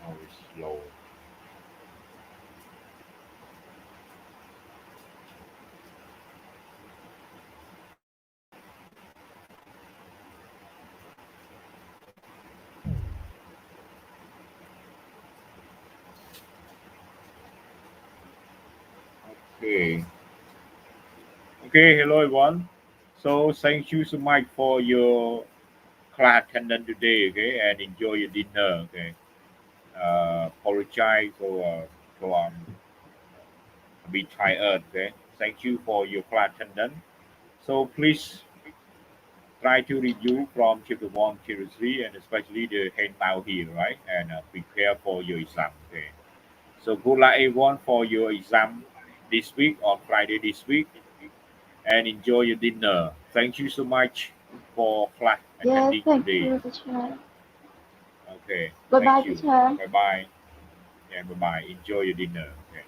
Now it's slow. Okay. Okay. Hello, everyone. So thank you so much for your class attendance today. Okay, and enjoy your dinner. Okay. Apologize for a bit tired. Okay. Thank you for your class attendance. So please try to review from chapter 1, chapter 3, and especially the handout here, right? And prepare for your exam. Okay. So good luck everyone for your exam this week on Friday this week, and enjoy your dinner. Thank you so much for class Yes, attending thank today. you, teacher. Okay. Bye bye, Thank you. teacher. Bye bye. Yeah, bye bye. Enjoy your dinner. Okay.